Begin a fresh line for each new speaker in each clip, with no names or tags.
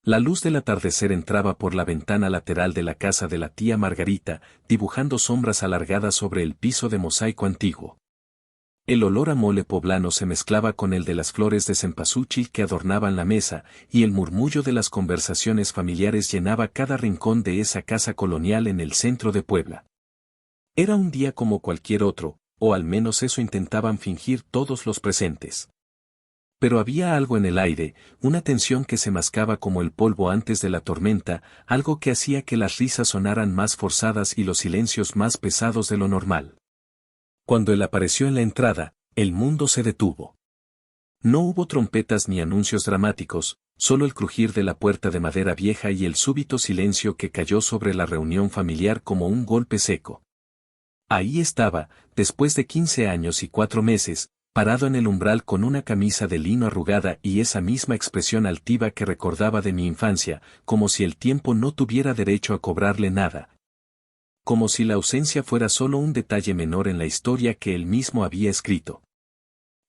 La luz del atardecer entraba por la ventana lateral de la casa de la tía Margarita, dibujando sombras alargadas sobre el piso de mosaico antiguo. El olor a mole poblano se mezclaba con el de las flores de cempasúchil que adornaban la mesa, y el murmullo de las conversaciones familiares llenaba cada rincón de esa casa colonial en el centro de Puebla. Era un día como cualquier otro, o al menos eso intentaban fingir todos los presentes. Pero había algo en el aire, una tensión que se mascaba como el polvo antes de la tormenta, algo que hacía que las risas sonaran más forzadas y los silencios más pesados de lo normal. Cuando él apareció en la entrada, el mundo se detuvo. No hubo trompetas ni anuncios dramáticos, solo el crujir de la puerta de madera vieja y el súbito silencio que cayó sobre la reunión familiar como un golpe seco. Ahí estaba, después de 15 años y 4 meses, parado en el umbral con una camisa de lino arrugada y esa misma expresión altiva que recordaba de mi infancia, como si el tiempo no tuviera derecho a cobrarle nada. Como si la ausencia fuera solo un detalle menor en la historia que él mismo había escrito.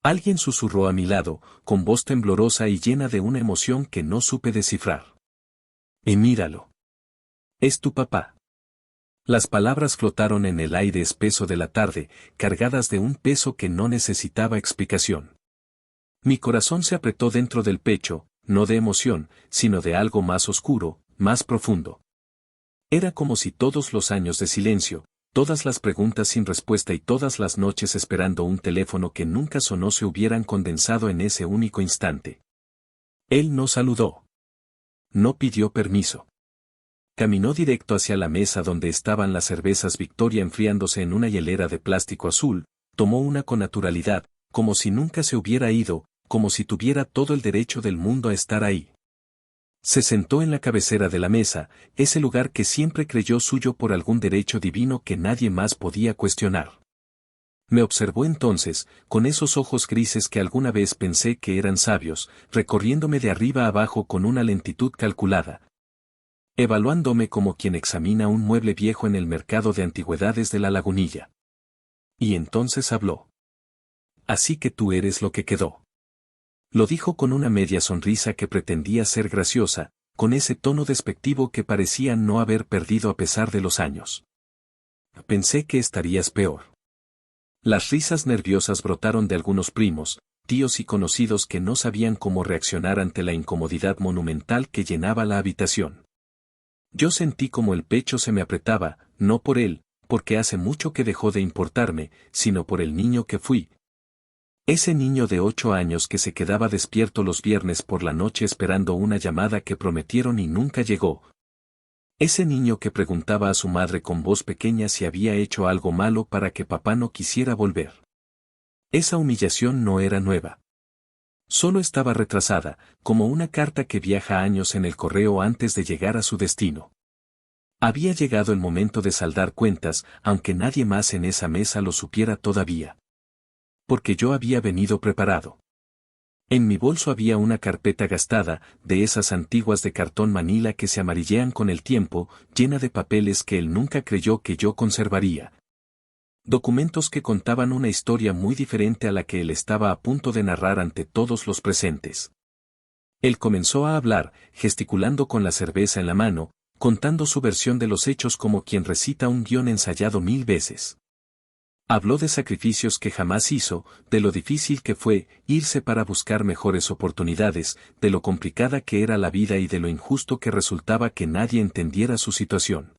Alguien susurró a mi lado, con voz temblorosa y llena de una emoción que no supe descifrar. Míralo. Es tu papá. Las palabras flotaron en el aire espeso de la tarde, cargadas de un peso que no necesitaba explicación. Mi corazón se apretó dentro del pecho, no de emoción, sino de algo más oscuro, más profundo. Era como si todos los años de silencio, todas las preguntas sin respuesta y todas las noches esperando un teléfono que nunca sonó se hubieran condensado en ese único instante. Él no saludó. No pidió permiso. Caminó directo hacia la mesa donde estaban las cervezas Victoria enfriándose en una hielera de plástico azul, tomó una con naturalidad, como si nunca se hubiera ido, como si tuviera todo el derecho del mundo a estar ahí. Se sentó en la cabecera de la mesa, ese lugar que siempre creyó suyo por algún derecho divino que nadie más podía cuestionar. Me observó entonces, con esos ojos grises que alguna vez pensé que eran sabios, recorriéndome de arriba a abajo con una lentitud calculada. Evaluándome como quien examina un mueble viejo en el mercado de antigüedades de la Lagunilla. Y entonces habló. Así que tú eres lo que quedó. Lo dijo con una media sonrisa que pretendía ser graciosa, con ese tono despectivo que parecía no haber perdido a pesar de los años. Pensé que estarías peor. Las risas nerviosas brotaron de algunos primos, tíos y conocidos que no sabían cómo reaccionar ante la incomodidad monumental que llenaba la habitación. Yo sentí como el pecho se me apretaba, no por él, porque hace mucho que dejó de importarme, sino por el niño que fui. Ese niño de 8 años que se quedaba despierto los viernes por la noche esperando una llamada que prometieron y nunca llegó. Ese niño que preguntaba a su madre con voz pequeña si había hecho algo malo para que papá no quisiera volver. Esa humillación no era nueva. Solo estaba retrasada, como una carta que viaja años en el correo antes de llegar a su destino. Había llegado el momento de saldar cuentas, aunque nadie más en esa mesa lo supiera todavía. Porque yo había venido preparado. En mi bolso había una carpeta gastada, de esas antiguas de cartón manila que se amarillean con el tiempo, llena de papeles que él nunca creyó que yo conservaría. Documentos que contaban una historia muy diferente a la que él estaba a punto de narrar ante todos los presentes. Él comenzó a hablar, gesticulando con la cerveza en la mano, contando su versión de los hechos como quien recita un guión ensayado 1000 veces. Habló de sacrificios que jamás hizo, de lo difícil que fue irse para buscar mejores oportunidades, de lo complicada que era la vida y de lo injusto que resultaba que nadie entendiera su situación.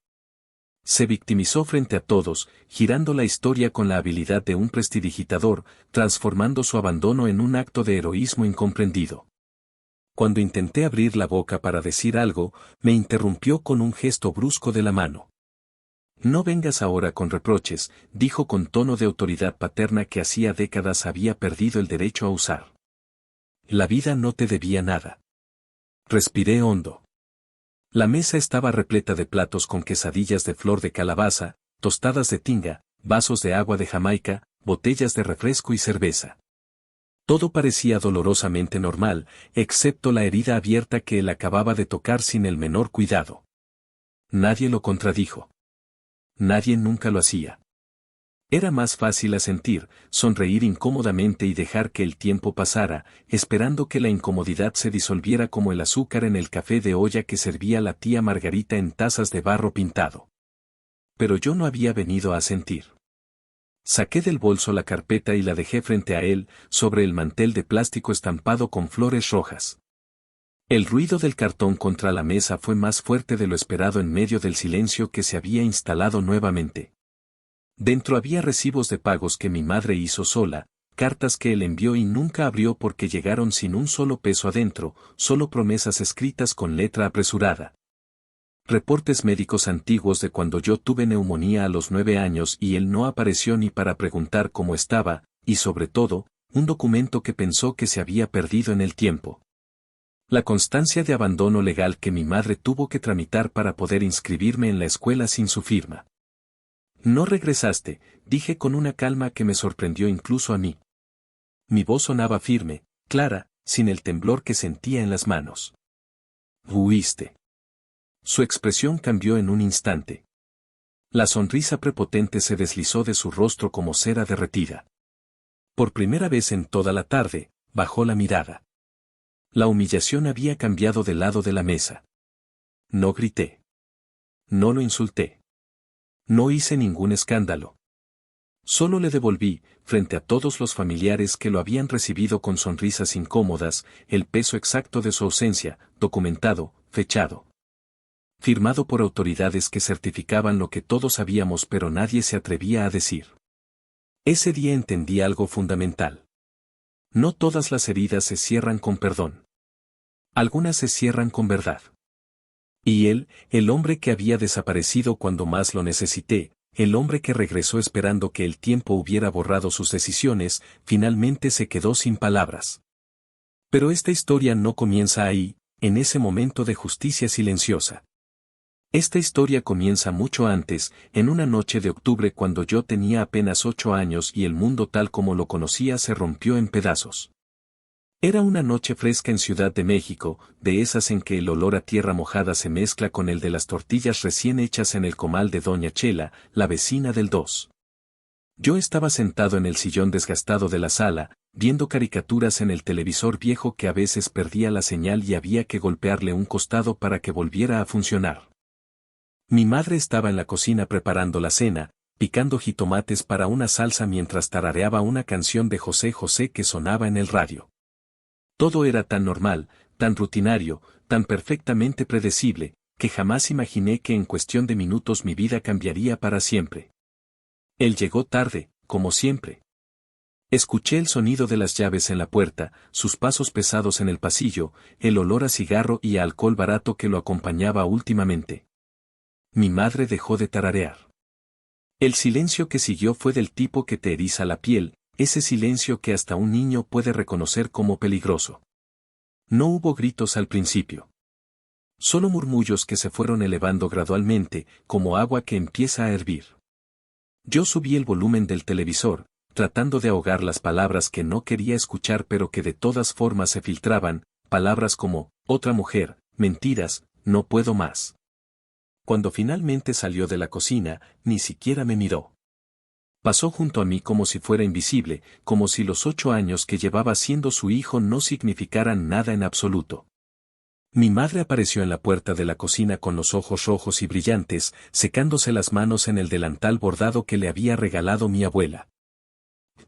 Se victimizó frente a todos, girando la historia con la habilidad de un prestidigitador, transformando su abandono en un acto de heroísmo incomprendido. Cuando intenté abrir la boca para decir algo, me interrumpió con un gesto brusco de la mano. No vengas ahora con reproches, dijo con tono de autoridad paterna que hacía décadas había perdido el derecho a usar. La vida no te debía nada. Respiré hondo. La mesa estaba repleta de platos con quesadillas de flor de calabaza, tostadas de tinga, vasos de agua de Jamaica, botellas de refresco y cerveza. Todo parecía dolorosamente normal, excepto la herida abierta que él acababa de tocar sin el menor cuidado. Nadie lo contradijo. Nadie nunca lo hacía. Era más fácil asentir, sonreír incómodamente y dejar que el tiempo pasara, esperando que la incomodidad se disolviera como el azúcar en el café de olla que servía la tía Margarita en tazas de barro pintado. Pero yo no había venido a asentir. Saqué del bolso la carpeta y la dejé frente a él, sobre el mantel de plástico estampado con flores rojas. El ruido del cartón contra la mesa fue más fuerte de lo esperado en medio del silencio que se había instalado nuevamente. Dentro había recibos de pagos que mi madre hizo sola, cartas que él envió y nunca abrió porque llegaron sin un solo peso adentro, solo promesas escritas con letra apresurada. Reportes médicos antiguos de cuando yo tuve neumonía a los 9 años y él no apareció ni para preguntar cómo estaba, y sobre todo, un documento que pensó que se había perdido en el tiempo. La constancia de abandono legal que mi madre tuvo que tramitar para poder inscribirme en la escuela sin su firma. No regresaste, dije con una calma que me sorprendió incluso a mí. Mi voz sonaba firme, clara, sin el temblor que sentía en las manos. Huiste. Su expresión cambió en un instante. La sonrisa prepotente se deslizó de su rostro como cera derretida. Por primera vez en toda la tarde, bajó la mirada. La humillación había cambiado de lado de la mesa. No grité. No lo insulté. No hice ningún escándalo. Solo le devolví, frente a todos los familiares que lo habían recibido con sonrisas incómodas, el peso exacto de su ausencia, documentado, fechado. Firmado por autoridades que certificaban lo que todos sabíamos pero nadie se atrevía a decir. Ese día entendí algo fundamental. No todas las heridas se cierran con perdón. Algunas se cierran con verdad. Y él, el hombre que había desaparecido cuando más lo necesité, el hombre que regresó esperando que el tiempo hubiera borrado sus decisiones, finalmente se quedó sin palabras. Pero esta historia no comienza ahí, en ese momento de justicia silenciosa. Esta historia comienza mucho antes, en una noche de octubre cuando yo tenía apenas 8 años y el mundo tal como lo conocía se rompió en pedazos. Era una noche fresca en Ciudad de México, de esas en que el olor a tierra mojada se mezcla con el de las tortillas recién hechas en el comal de Doña Chela, la vecina del 2. Yo estaba sentado en el sillón desgastado de la sala, viendo caricaturas en el televisor viejo que a veces perdía la señal y había que golpearle un costado para que volviera a funcionar. Mi madre estaba en la cocina preparando la cena, picando jitomates para una salsa mientras tarareaba una canción de José José que sonaba en el radio. Todo era tan normal, tan rutinario, tan perfectamente predecible, que jamás imaginé que en cuestión de minutos mi vida cambiaría para siempre. Él llegó tarde, como siempre. Escuché el sonido de las llaves en la puerta, sus pasos pesados en el pasillo, el olor a cigarro y a alcohol barato que lo acompañaba últimamente. Mi madre dejó de tararear. El silencio que siguió fue del tipo que te eriza la piel, ese silencio que hasta un niño puede reconocer como peligroso. No hubo gritos al principio. Solo murmullos que se fueron elevando gradualmente, como agua que empieza a hervir. Yo subí el volumen del televisor, tratando de ahogar las palabras que no quería escuchar pero que de todas formas se filtraban, palabras como, otra mujer, mentiras, no puedo más. Cuando finalmente salió de la cocina, ni siquiera me miró. Pasó junto a mí como si fuera invisible, como si los 8 años que llevaba siendo su hijo no significaran nada en absoluto. Mi madre apareció en la puerta de la cocina con los ojos rojos y brillantes, secándose las manos en el delantal bordado que le había regalado mi abuela.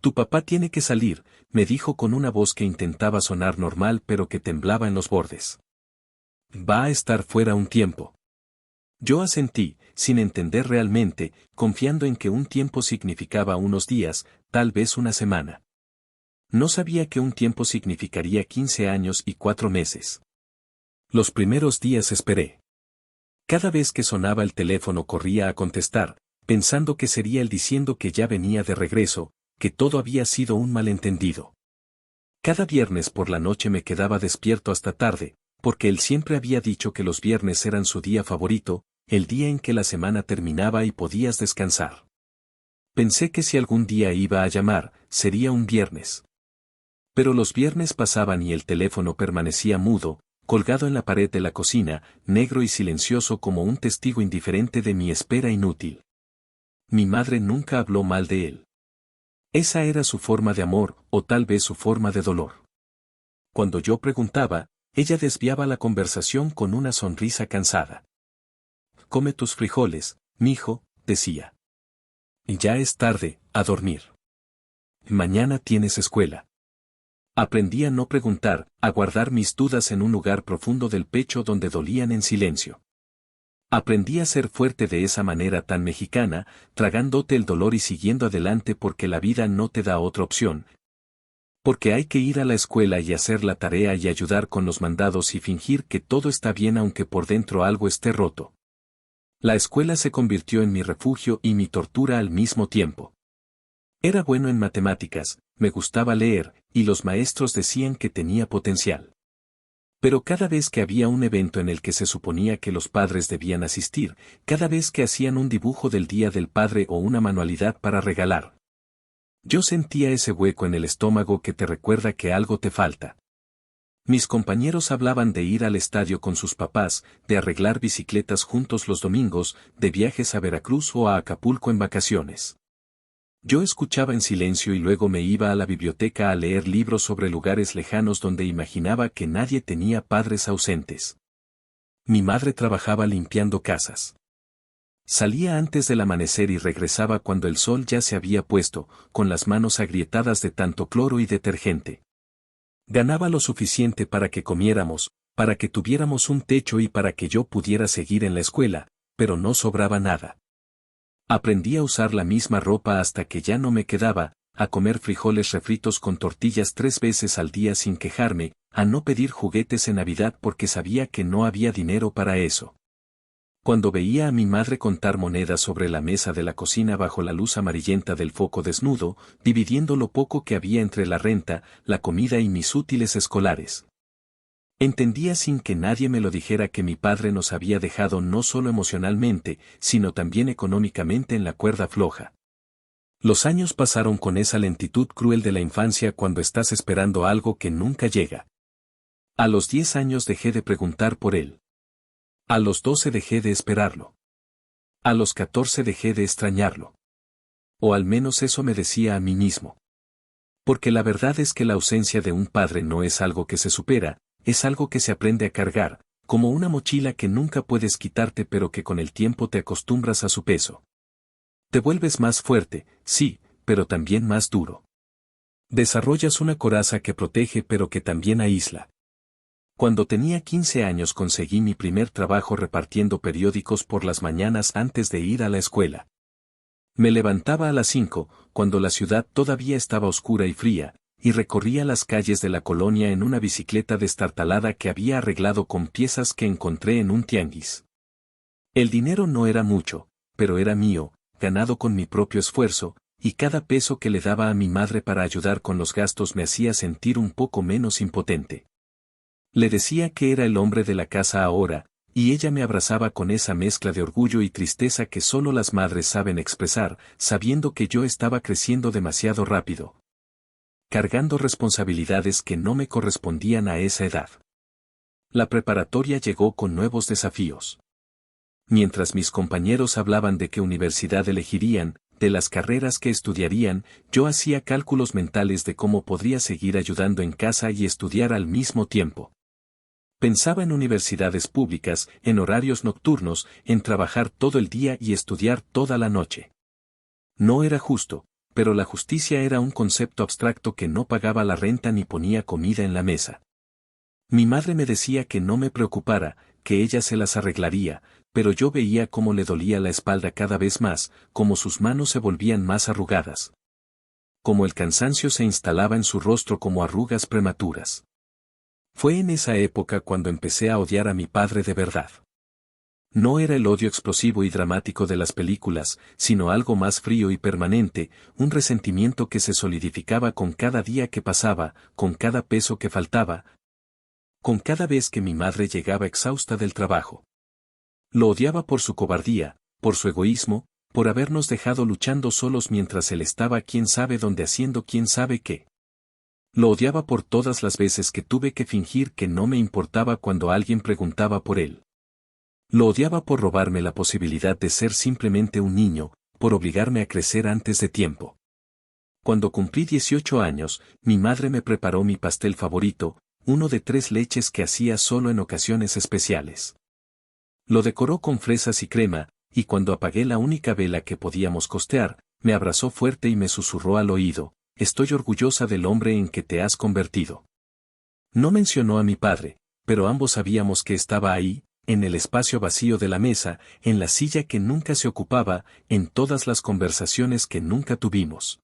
Tu papá tiene que salir, me dijo con una voz que intentaba sonar normal pero que temblaba en los bordes. Va a estar fuera un tiempo. Yo asentí, sin entender realmente, confiando en que un tiempo significaba unos días, tal vez una semana. No sabía que un tiempo significaría 15 años y 4 meses. Los primeros días esperé. Cada vez que sonaba el teléfono corría a contestar, pensando que sería él diciendo que ya venía de regreso, que todo había sido un malentendido. Cada viernes por la noche me quedaba despierto hasta tarde, porque él siempre había dicho que los viernes eran su día favorito, el día en que la semana terminaba y podías descansar. Pensé que si algún día iba a llamar, sería un viernes. Pero los viernes pasaban y el teléfono permanecía mudo, colgado en la pared de la cocina, negro y silencioso como un testigo indiferente de mi espera inútil. Mi madre nunca habló mal de él. Esa era su forma de amor, o tal vez su forma de dolor. Cuando yo preguntaba, ella desviaba la conversación con una sonrisa cansada. Come tus frijoles, mijo, decía. Y ya es tarde, a dormir. Mañana tienes escuela. Aprendí a no preguntar, a guardar mis dudas en un lugar profundo del pecho donde dolían en silencio. Aprendí a ser fuerte de esa manera tan mexicana, tragándote el dolor y siguiendo adelante porque la vida no te da otra opción. Porque hay que ir a la escuela y hacer la tarea y ayudar con los mandados y fingir que todo está bien aunque por dentro algo esté roto. La escuela se convirtió en mi refugio y mi tortura al mismo tiempo. Era bueno en matemáticas, me gustaba leer, y los maestros decían que tenía potencial. Pero cada vez que había un evento en el que se suponía que los padres debían asistir, cada vez que hacían un dibujo del Día del Padre o una manualidad para regalar, yo sentía ese hueco en el estómago que te recuerda que algo te falta. Mis compañeros hablaban de ir al estadio con sus papás, de arreglar bicicletas juntos los domingos, de viajes a Veracruz o a Acapulco en vacaciones. Yo escuchaba en silencio y luego me iba a la biblioteca a leer libros sobre lugares lejanos donde imaginaba que nadie tenía padres ausentes. Mi madre trabajaba limpiando casas. Salía antes del amanecer y regresaba cuando el sol ya se había puesto, con las manos agrietadas de tanto cloro y detergente. Ganaba lo suficiente para que comiéramos, para que tuviéramos un techo y para que yo pudiera seguir en la escuela, pero no sobraba nada. Aprendí a usar la misma ropa hasta que ya no me quedaba, a comer frijoles refritos con tortillas 3 veces al día sin quejarme, a no pedir juguetes en Navidad porque sabía que no había dinero para eso. Cuando veía a mi madre contar monedas sobre la mesa de la cocina bajo la luz amarillenta del foco desnudo, dividiendo lo poco que había entre la renta, la comida y mis útiles escolares. Entendía sin que nadie me lo dijera que mi padre nos había dejado no solo emocionalmente, sino también económicamente en la cuerda floja. Los años pasaron con esa lentitud cruel de la infancia cuando estás esperando algo que nunca llega. A los 10 años dejé de preguntar por él. A los 12 dejé de esperarlo. A los 14 dejé de extrañarlo. O al menos eso me decía a mí mismo. Porque la verdad es que la ausencia de un padre no es algo que se supera, es algo que se aprende a cargar, como una mochila que nunca puedes quitarte pero que con el tiempo te acostumbras a su peso. Te vuelves más fuerte, sí, pero también más duro. Desarrollas una coraza que protege pero que también aísla. Cuando tenía 15 años conseguí mi primer trabajo repartiendo periódicos por las mañanas antes de ir a la escuela. Me levantaba a las 5, cuando la ciudad todavía estaba oscura y fría, y recorría las calles de la colonia en una bicicleta destartalada que había arreglado con piezas que encontré en un tianguis. El dinero no era mucho, pero era mío, ganado con mi propio esfuerzo, y cada peso que le daba a mi madre para ayudar con los gastos me hacía sentir un poco menos impotente. Le decía que era el hombre de la casa ahora, y ella me abrazaba con esa mezcla de orgullo y tristeza que solo las madres saben expresar, sabiendo que yo estaba creciendo demasiado rápido, cargando responsabilidades que no me correspondían a esa edad. La preparatoria llegó con nuevos desafíos. Mientras mis compañeros hablaban de qué universidad elegirían, de las carreras que estudiarían, yo hacía cálculos mentales de cómo podría seguir ayudando en casa y estudiar al mismo tiempo. Pensaba en universidades públicas, en horarios nocturnos, en trabajar todo el día y estudiar toda la noche. No era justo, pero la justicia era un concepto abstracto que no pagaba la renta ni ponía comida en la mesa. Mi madre me decía que no me preocupara, que ella se las arreglaría, pero yo veía cómo le dolía la espalda cada vez más, cómo sus manos se volvían más arrugadas, cómo el cansancio se instalaba en su rostro como arrugas prematuras. Fue en esa época cuando empecé a odiar a mi padre de verdad. No era el odio explosivo y dramático de las películas, sino algo más frío y permanente, un resentimiento que se solidificaba con cada día que pasaba, con cada peso que faltaba, con cada vez que mi madre llegaba exhausta del trabajo. Lo odiaba por su cobardía, por su egoísmo, por habernos dejado luchando solos mientras él estaba quién sabe dónde haciendo quién sabe qué. Lo odiaba por todas las veces que tuve que fingir que no me importaba cuando alguien preguntaba por él. Lo odiaba por robarme la posibilidad de ser simplemente un niño, por obligarme a crecer antes de tiempo. Cuando cumplí 18 años, mi madre me preparó mi pastel favorito, uno de 3 leches que hacía solo en ocasiones especiales. Lo decoró con fresas y crema, y cuando apagué la única vela que podíamos costear, me abrazó fuerte y me susurró al oído: «Estoy orgullosa del hombre en que te has convertido». No mencionó a mi padre, pero ambos sabíamos que estaba ahí, en el espacio vacío de la mesa, en la silla que nunca se ocupaba, en todas las conversaciones que nunca tuvimos.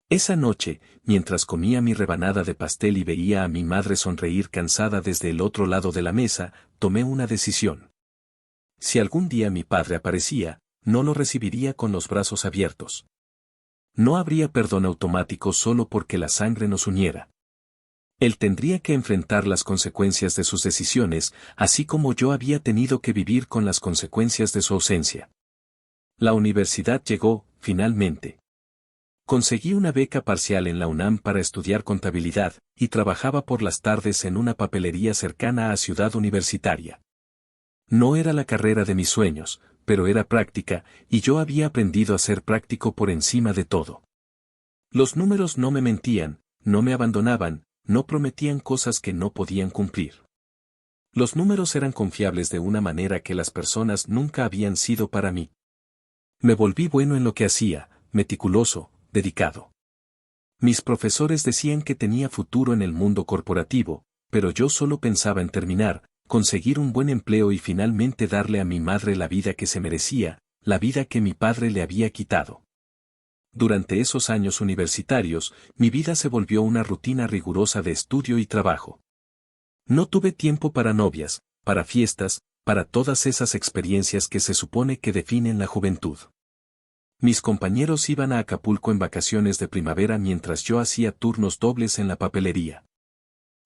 Esa noche, mientras comía mi rebanada de pastel y veía a mi madre sonreír cansada desde el otro lado de la mesa, tomé una decisión. Si algún día mi padre aparecía, no lo recibiría con los brazos abiertos. No habría perdón automático solo porque la sangre nos uniera. Él tendría que enfrentar las consecuencias de sus decisiones, así como yo había tenido que vivir con las consecuencias de su ausencia. La universidad llegó, finalmente. Conseguí una beca parcial en la UNAM para estudiar contabilidad, y trabajaba por las tardes en una papelería cercana a Ciudad Universitaria. No era la carrera de mis sueños, pero era práctica, y yo había aprendido a ser práctico por encima de todo. Los números no me mentían, no me abandonaban, no prometían cosas que no podían cumplir. Los números eran confiables de una manera que las personas nunca habían sido para mí. Me volví bueno en lo que hacía, meticuloso, dedicado. Mis profesores decían que tenía futuro en el mundo corporativo, pero yo solo pensaba en terminar, conseguir un buen empleo y finalmente darle a mi madre la vida que se merecía, la vida que mi padre le había quitado. Durante esos años universitarios, mi vida se volvió una rutina rigurosa de estudio y trabajo. No tuve tiempo para novias, para fiestas, para todas esas experiencias que se supone que definen la juventud. Mis compañeros iban a Acapulco en vacaciones de primavera mientras yo hacía turnos dobles en la papelería.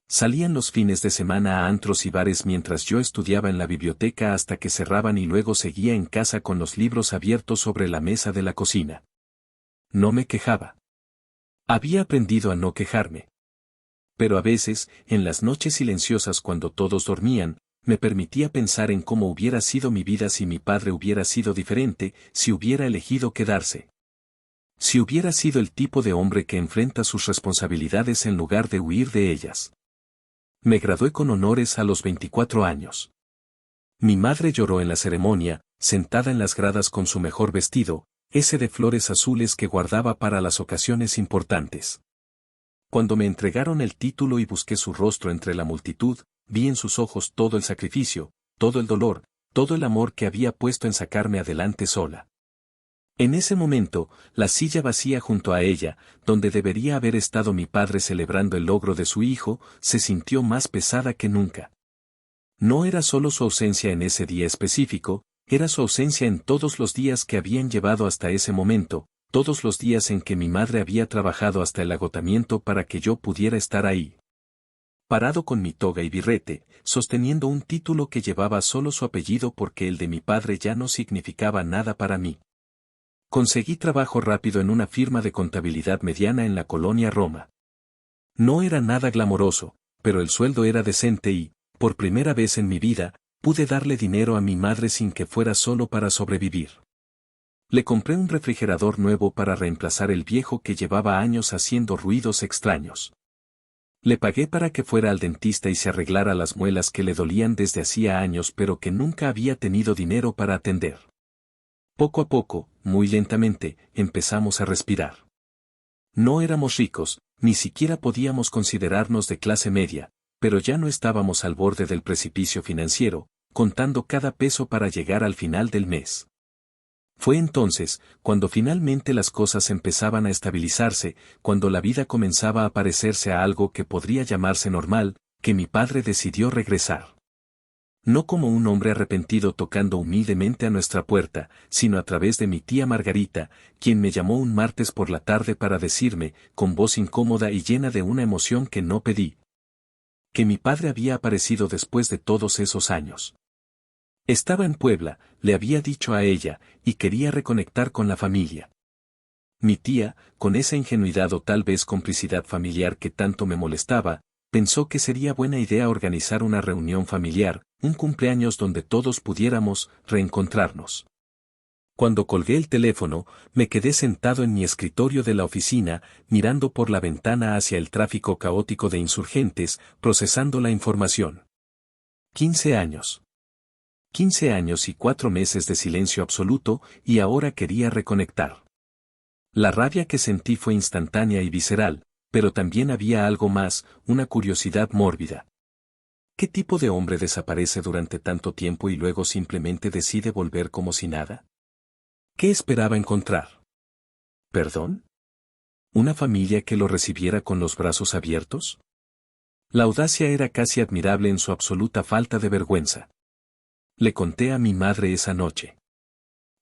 Salían los fines de semana a antros y bares mientras yo estudiaba en la biblioteca hasta que cerraban y luego seguía en casa con los libros abiertos sobre la mesa de la cocina. No me quejaba. Había aprendido a no quejarme. Pero a veces, en las noches silenciosas cuando todos dormían, me permitía pensar en cómo hubiera sido mi vida si mi padre hubiera sido diferente, si hubiera elegido quedarse. Si hubiera sido el tipo de hombre que enfrenta sus responsabilidades en lugar de huir de ellas. Me gradué con honores a los 24 años. Mi madre lloró en la ceremonia, sentada en las gradas con su mejor vestido, ese de flores azules que guardaba para las ocasiones importantes. Cuando me entregaron el título y busqué su rostro entre la multitud, vi en sus ojos todo el sacrificio, todo el dolor, todo el amor que había puesto en sacarme adelante sola. En ese momento, la silla vacía junto a ella, donde debería haber estado mi padre celebrando el logro de su hijo, se sintió más pesada que nunca. No era solo su ausencia en ese día específico, era su ausencia en todos los días que habían llevado hasta ese momento, todos los días en que mi madre había trabajado hasta el agotamiento para que yo pudiera estar ahí. Parado con mi toga y birrete, sosteniendo un título que llevaba solo su apellido porque el de mi padre ya no significaba nada para mí. Conseguí trabajo rápido en una firma de contabilidad mediana en la colonia Roma. No era nada glamoroso, pero el sueldo era decente y, por primera vez en mi vida, pude darle dinero a mi madre sin que fuera solo para sobrevivir. Le compré un refrigerador nuevo para reemplazar el viejo que llevaba años haciendo ruidos extraños. Le pagué para que fuera al dentista y se arreglara las muelas que le dolían desde hacía años pero que nunca había tenido dinero para atender. Poco a poco, muy lentamente, empezamos a respirar. No éramos ricos, ni siquiera podíamos considerarnos de clase media, pero ya no estábamos al borde del precipicio financiero, contando cada peso para llegar al final del mes. Fue entonces, cuando finalmente las cosas empezaban a estabilizarse, cuando la vida comenzaba a parecerse a algo que podría llamarse normal, que mi padre decidió regresar. No como un hombre arrepentido tocando humildemente a nuestra puerta, sino a través de mi tía Margarita, quien me llamó un martes por la tarde para decirme, con voz incómoda y llena de una emoción que no pedí, que mi padre había aparecido después de todos esos años. Estaba en Puebla, le había dicho a ella, y quería reconectar con la familia. Mi tía, con esa ingenuidad o tal vez complicidad familiar que tanto me molestaba, pensó que sería buena idea organizar una reunión familiar, un cumpleaños donde todos pudiéramos reencontrarnos. Cuando colgué el teléfono, me quedé sentado en mi escritorio de la oficina, mirando por la ventana hacia el tráfico caótico de insurgentes, procesando la información. 15 años. 15 años y 4 meses de silencio absoluto, y ahora quería reconectar. La rabia que sentí fue instantánea y visceral, pero también había algo más, una curiosidad mórbida. ¿Qué tipo de hombre desaparece durante tanto tiempo y luego simplemente decide volver como si nada? ¿Qué esperaba encontrar? ¿Perdón? ¿Una familia que lo recibiera con los brazos abiertos? La audacia era casi admirable en su absoluta falta de vergüenza. Le conté a mi madre esa noche.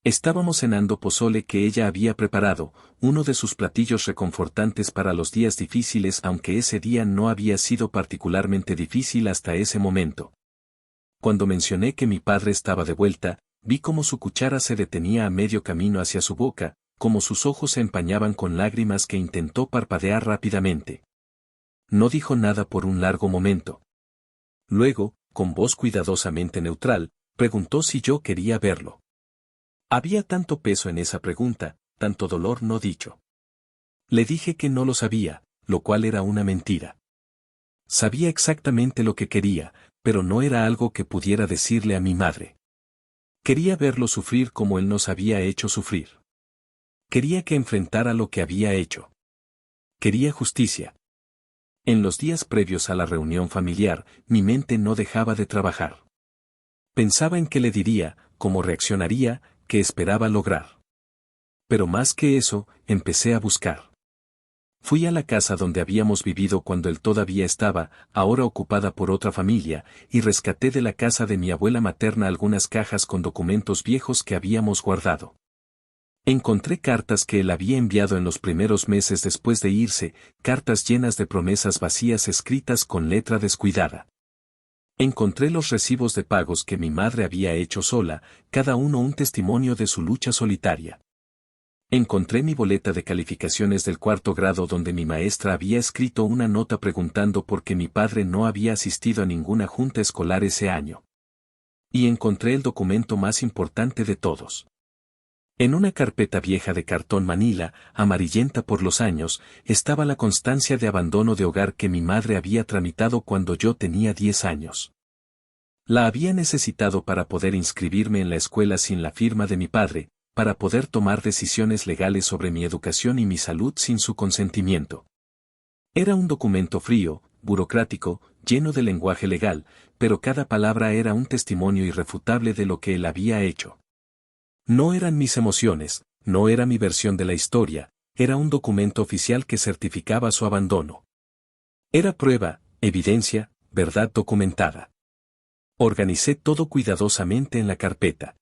Estábamos cenando pozole que ella había preparado, uno de sus platillos reconfortantes para los días difíciles, aunque ese día no había sido particularmente difícil hasta ese momento. Cuando mencioné que mi padre estaba de vuelta, vi cómo su cuchara se detenía a medio camino hacia su boca, cómo sus ojos se empañaban con lágrimas que intentó parpadear rápidamente. No dijo nada por un largo momento. Luego, con voz cuidadosamente neutral, preguntó si yo quería verlo. Había tanto peso en esa pregunta, tanto dolor no dicho. Le dije que no lo sabía, lo cual era una mentira. Sabía exactamente lo que quería, pero no era algo que pudiera decirle a mi madre. Quería verlo sufrir como él nos había hecho sufrir. Quería que enfrentara lo que había hecho. Quería justicia. En los días previos a la reunión familiar, mi mente no dejaba de trabajar. Pensaba en qué le diría, cómo reaccionaría, qué esperaba lograr. Pero más que eso, empecé a buscar. Fui a la casa donde habíamos vivido cuando él todavía estaba, ahora ocupada por otra familia, y rescaté de la casa de mi abuela materna algunas cajas con documentos viejos que habíamos guardado. Encontré cartas que él había enviado en los primeros meses después de irse, cartas llenas de promesas vacías escritas con letra descuidada. Encontré los recibos de pagos que mi madre había hecho sola, cada uno un testimonio de su lucha solitaria. Encontré mi boleta de calificaciones del 4º grado donde mi maestra había escrito una nota preguntando por qué mi padre no había asistido a ninguna junta escolar ese año. Y encontré el documento más importante de todos. En una carpeta vieja de cartón manila, amarillenta por los años, estaba la constancia de abandono de hogar que mi madre había tramitado cuando yo tenía 10 años. La había necesitado para poder inscribirme en la escuela sin la firma de mi padre, para poder tomar decisiones legales sobre mi educación y mi salud sin su consentimiento. Era un documento frío, burocrático, lleno de lenguaje legal, pero cada palabra era un testimonio irrefutable de lo que él había hecho. No eran mis emociones, no era mi versión de la historia, era un documento oficial que certificaba su abandono. Era prueba, evidencia, verdad documentada. Organicé todo cuidadosamente en la carpeta.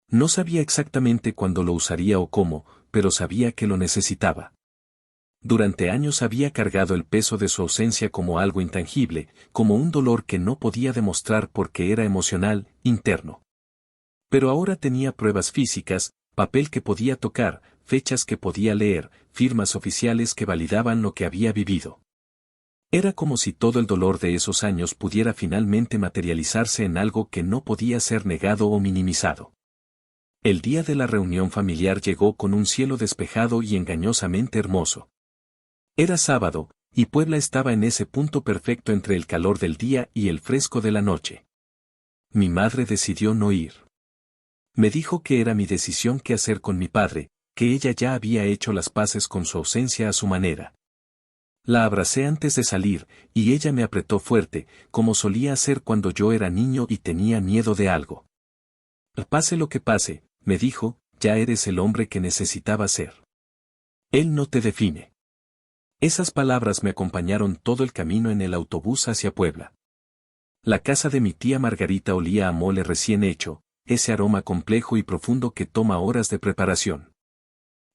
No sabía exactamente cuándo lo usaría o cómo, pero sabía que lo necesitaba. Durante años había cargado el peso de su ausencia como algo intangible, como un dolor que no podía demostrar porque era emocional, interno. Pero ahora tenía pruebas físicas, papel que podía tocar, fechas que podía leer, firmas oficiales que validaban lo que había vivido. Era como si todo el dolor de esos años pudiera finalmente materializarse en algo que no podía ser negado o minimizado. El día de la reunión familiar llegó con un cielo despejado y engañosamente hermoso. Era sábado, y Puebla estaba en ese punto perfecto entre el calor del día y el fresco de la noche. Mi madre decidió no ir. Me dijo que era mi decisión qué hacer con mi padre, que ella ya había hecho las paces con su ausencia a su manera. La abracé antes de salir, y ella me apretó fuerte, como solía hacer cuando yo era niño y tenía miedo de algo. Pase lo que pase, me dijo, ya eres el hombre que necesitaba ser. Él no te define. Esas palabras me acompañaron todo el camino en el autobús hacia Puebla. La casa de mi tía Margarita olía a mole recién hecho, ese aroma complejo y profundo que toma horas de preparación.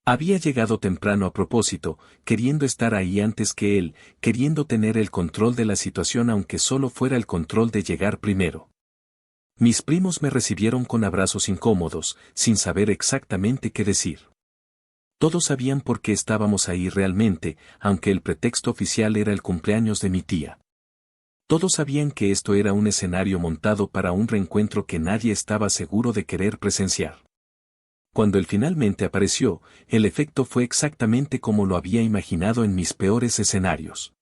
Había llegado temprano a propósito, queriendo estar ahí antes que él, queriendo tener el control de la situación aunque solo fuera el control de llegar primero. Mis primos me recibieron con abrazos incómodos, sin saber exactamente qué decir. Todos sabían por qué estábamos ahí realmente, aunque el pretexto oficial era el cumpleaños de mi tía. Todos sabían que esto era un escenario montado para un reencuentro que nadie estaba seguro de querer presenciar. Cuando él finalmente apareció, el efecto fue exactamente como lo había imaginado en mis peores escenarios.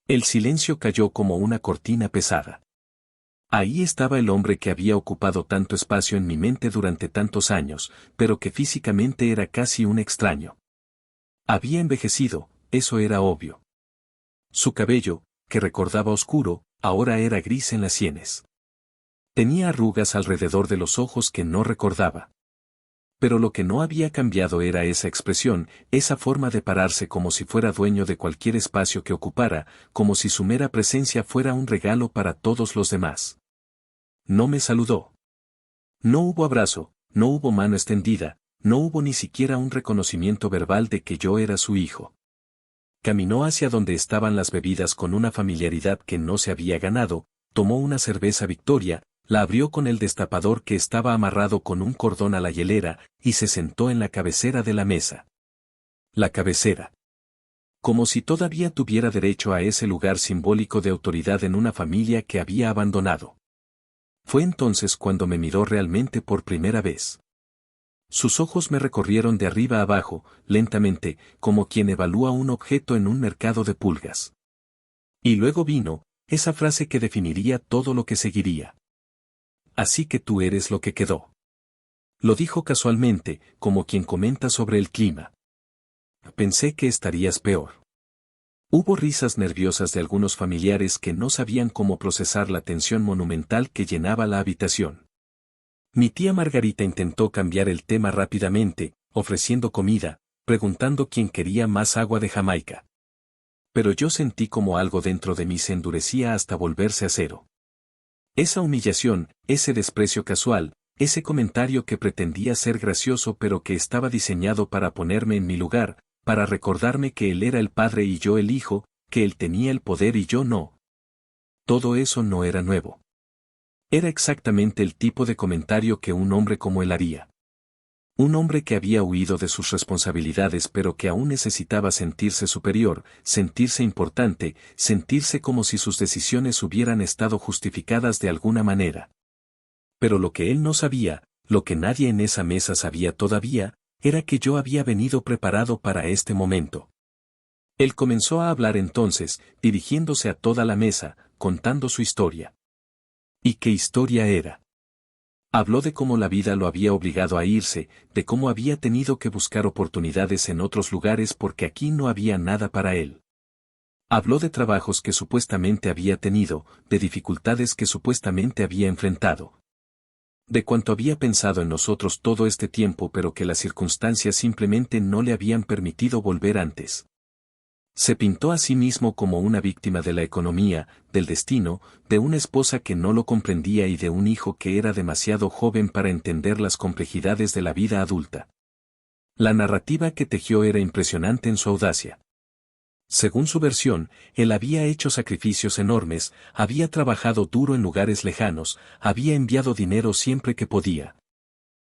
El silencio cayó como una cortina pesada. Ahí estaba el hombre que había ocupado tanto espacio en mi mente durante tantos años, pero que físicamente era casi un extraño. Había envejecido, eso era obvio. Su cabello, que recordaba oscuro, ahora era gris en las sienes. Tenía arrugas alrededor de los ojos que no recordaba. Pero lo que no había cambiado era esa expresión, esa forma de pararse como si fuera dueño de cualquier espacio que ocupara, como si su mera presencia fuera un regalo para todos los demás. No me saludó. No hubo abrazo, no hubo mano extendida, no hubo ni siquiera un reconocimiento verbal de que yo era su hijo. Caminó hacia donde estaban las bebidas con una familiaridad que no se había ganado, tomó una cerveza Victoria, la abrió con el destapador que estaba amarrado con un cordón a la hielera, y se sentó en la cabecera de la mesa. La cabecera. Como si todavía tuviera derecho a ese lugar simbólico de autoridad en una familia que había abandonado. Fue entonces cuando me miró realmente por primera vez. Sus ojos me recorrieron de arriba a abajo, lentamente, como quien evalúa un objeto en un mercado de pulgas. Y luego vino, esa frase que definiría todo lo que seguiría. Así que tú eres lo que quedó. Lo dijo casualmente, como quien comenta sobre el clima. Pensé que estarías peor. Hubo risas nerviosas de algunos familiares que no sabían cómo procesar la tensión monumental que llenaba la habitación. Mi tía Margarita intentó cambiar el tema rápidamente, ofreciendo comida, preguntando quién quería más agua de Jamaica. Pero yo sentí como algo dentro de mí se endurecía hasta volverse acero. Esa humillación, ese desprecio casual, ese comentario que pretendía ser gracioso pero que estaba diseñado para ponerme en mi lugar, para recordarme que él era el padre y yo el hijo, que él tenía el poder y yo no. Todo eso no era nuevo. Era exactamente el tipo de comentario que un hombre como él haría. Un hombre que había huido de sus responsabilidades pero que aún necesitaba sentirse superior, sentirse importante, sentirse como si sus decisiones hubieran estado justificadas de alguna manera. Pero lo que él no sabía, lo que nadie en esa mesa sabía todavía, era que yo había venido preparado para este momento. Él comenzó a hablar entonces, dirigiéndose a toda la mesa, contando su historia. ¿Y qué historia era? Habló de cómo la vida lo había obligado a irse, de cómo había tenido que buscar oportunidades en otros lugares porque aquí no había nada para él. Habló de trabajos que supuestamente había tenido, de dificultades que supuestamente había enfrentado. De cuánto había pensado en nosotros todo este tiempo pero que las circunstancias simplemente no le habían permitido volver antes. Se pintó a sí mismo como una víctima de la economía, del destino, de una esposa que no lo comprendía y de un hijo que era demasiado joven para entender las complejidades de la vida adulta. La narrativa que tejió era impresionante en su audacia. Según su versión, él había hecho sacrificios enormes, había trabajado duro en lugares lejanos, había enviado dinero siempre que podía.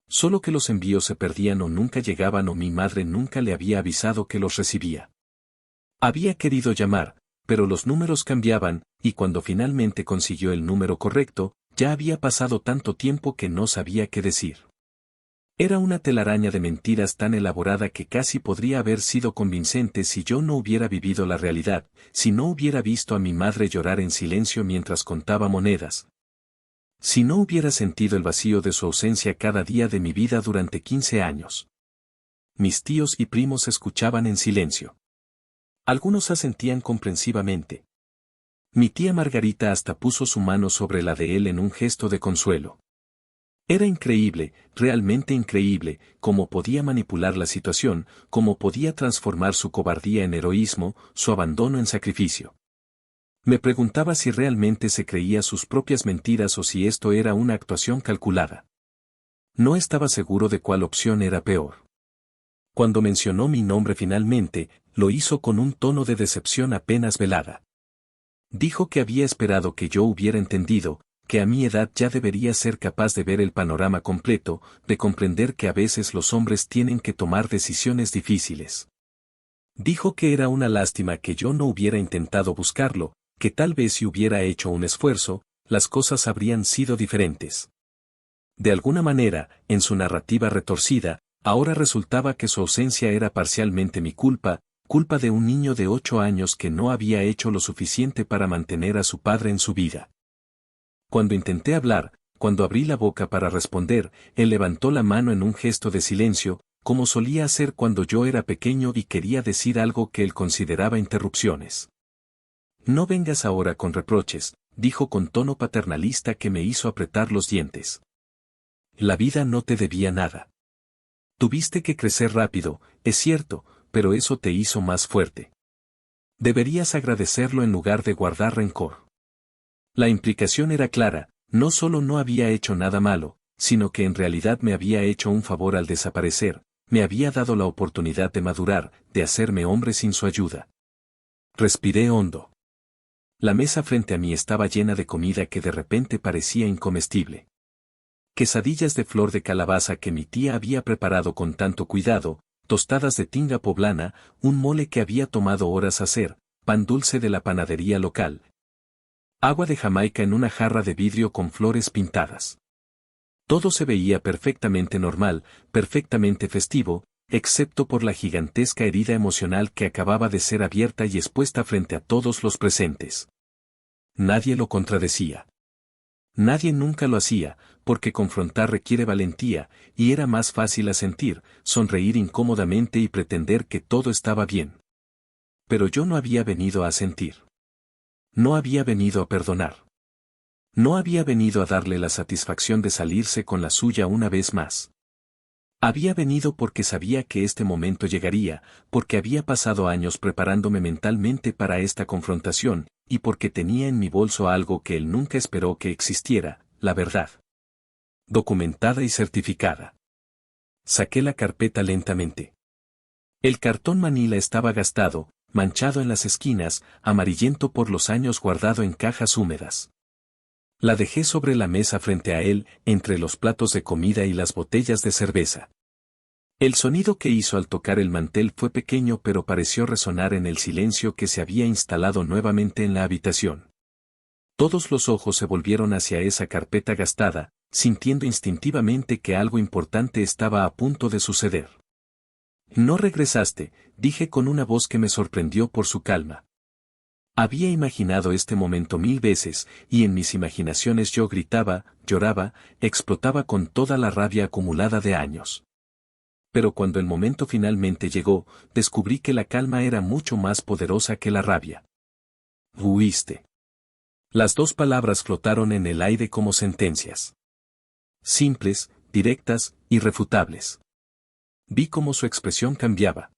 Solo que los envíos se perdían o nunca llegaban o mi madre nunca le había avisado que los recibía. Había querido llamar, pero los números cambiaban, y cuando finalmente consiguió el número correcto, ya había pasado tanto tiempo que no sabía qué decir. Era una telaraña de mentiras tan elaborada que casi podría haber sido convincente si yo no hubiera vivido la realidad, si no hubiera visto a mi madre llorar en silencio mientras contaba monedas. Si no hubiera sentido el vacío de su ausencia cada día de mi vida durante 15 años. Mis tíos y primos escuchaban en silencio. Algunos asentían comprensivamente. Mi tía Margarita hasta puso su mano sobre la de él en un gesto de consuelo. Era increíble, realmente increíble, cómo podía manipular la situación, cómo podía transformar su cobardía en heroísmo, su abandono en sacrificio. Me preguntaba si realmente se creía sus propias mentiras o si esto era una actuación calculada. No estaba seguro de cuál opción era peor. Cuando mencionó mi nombre finalmente, lo hizo con un tono de decepción apenas velada. Dijo que había esperado que yo hubiera entendido, que a mi edad ya debería ser capaz de ver el panorama completo, de comprender que a veces los hombres tienen que tomar decisiones difíciles. Dijo que era una lástima que yo no hubiera intentado buscarlo, que tal vez si hubiera hecho un esfuerzo, las cosas habrían sido diferentes. De alguna manera, en su narrativa retorcida, ahora resultaba que su ausencia era parcialmente mi culpa, culpa de un niño de 8 años que no había hecho lo suficiente para mantener a su padre en su vida. Cuando intenté hablar, cuando abrí la boca para responder, él levantó la mano en un gesto de silencio, como solía hacer cuando yo era pequeño y quería decir algo que él consideraba interrupciones. No vengas ahora con reproches, dijo con tono paternalista que me hizo apretar los dientes. La vida no te debía nada. Tuviste que crecer rápido, es cierto, pero eso te hizo más fuerte. Deberías agradecerlo en lugar de guardar rencor. La implicación era clara, no solo no había hecho nada malo, sino que en realidad me había hecho un favor al desaparecer, me había dado la oportunidad de madurar, de hacerme hombre sin su ayuda. Respiré hondo. La mesa frente a mí estaba llena de comida que de repente parecía incomestible. Quesadillas de flor de calabaza que mi tía había preparado con tanto cuidado, tostadas de tinga poblana, un mole que había tomado horas hacer, pan dulce de la panadería local. Agua de Jamaica en una jarra de vidrio con flores pintadas. Todo se veía perfectamente normal, perfectamente festivo, excepto por la gigantesca herida emocional que acababa de ser abierta y expuesta frente a todos los presentes. Nadie lo contradecía. Nadie nunca lo hacía, porque confrontar requiere valentía, y era más fácil asentir, sonreír incómodamente y pretender que todo estaba bien. Pero yo no había venido a asentir. No había venido a perdonar. No había venido a darle la satisfacción de salirse con la suya una vez más. Había venido porque sabía que este momento llegaría, porque había pasado años preparándome mentalmente para esta confrontación, y porque tenía en mi bolso algo que él nunca esperó que existiera, la verdad. Documentada y certificada. Saqué la carpeta lentamente. El cartón manila estaba gastado, manchado en las esquinas, amarillento por los años guardado en cajas húmedas. La dejé sobre la mesa frente a él, entre los platos de comida y las botellas de cerveza. El sonido que hizo al tocar el mantel fue pequeño pero pareció resonar en el silencio que se había instalado nuevamente en la habitación. Todos los ojos se volvieron hacia esa carpeta gastada, sintiendo instintivamente que algo importante estaba a punto de suceder. No regresaste, dije con una voz que me sorprendió por su calma. Había imaginado este momento 1000 veces, y en mis imaginaciones yo gritaba, lloraba, explotaba con toda la rabia acumulada de años. Pero cuando el momento finalmente llegó, descubrí que la calma era mucho más poderosa que la rabia. Huiste. Las dos palabras flotaron en el aire como sentencias. Simples, directas, irrefutables. Vi cómo su expresión cambiaba.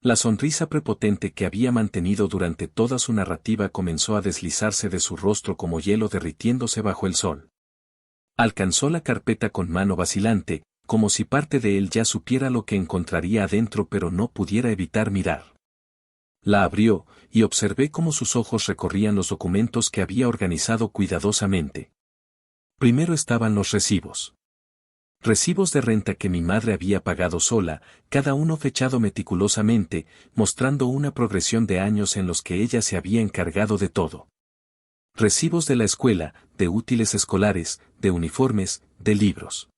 La sonrisa prepotente que había mantenido durante toda su narrativa comenzó a deslizarse de su rostro como hielo derritiéndose bajo el sol. Alcanzó la carpeta con mano vacilante, como si parte de él ya supiera lo que encontraría adentro pero no pudiera evitar mirar. La abrió, y observé cómo sus ojos recorrían los documentos que había organizado cuidadosamente. Primero estaban los recibos. Recibos de renta que mi madre había pagado sola, cada uno fechado meticulosamente, mostrando una progresión de años en los que ella se había encargado de todo. Recibos de la escuela, de útiles escolares, de uniformes, de libros.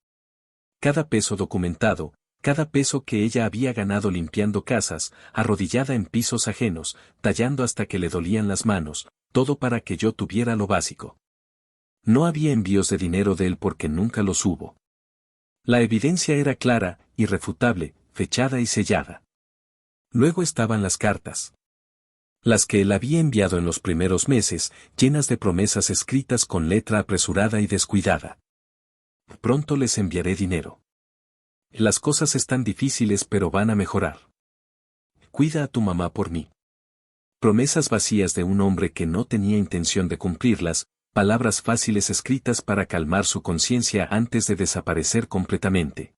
Cada peso documentado, cada peso que ella había ganado limpiando casas, arrodillada en pisos ajenos, tallando hasta que le dolían las manos, todo para que yo tuviera lo básico. No había envíos de dinero de él porque nunca los hubo. La evidencia era clara, irrefutable, fechada y sellada. Luego estaban las cartas. Las que él había enviado en los primeros meses, llenas de promesas escritas con letra apresurada y descuidada. Pronto les enviaré dinero. Las cosas están difíciles pero van a mejorar. Cuida a tu mamá por mí. Promesas vacías de un hombre que no tenía intención de cumplirlas, palabras fáciles escritas para calmar su conciencia antes de desaparecer completamente.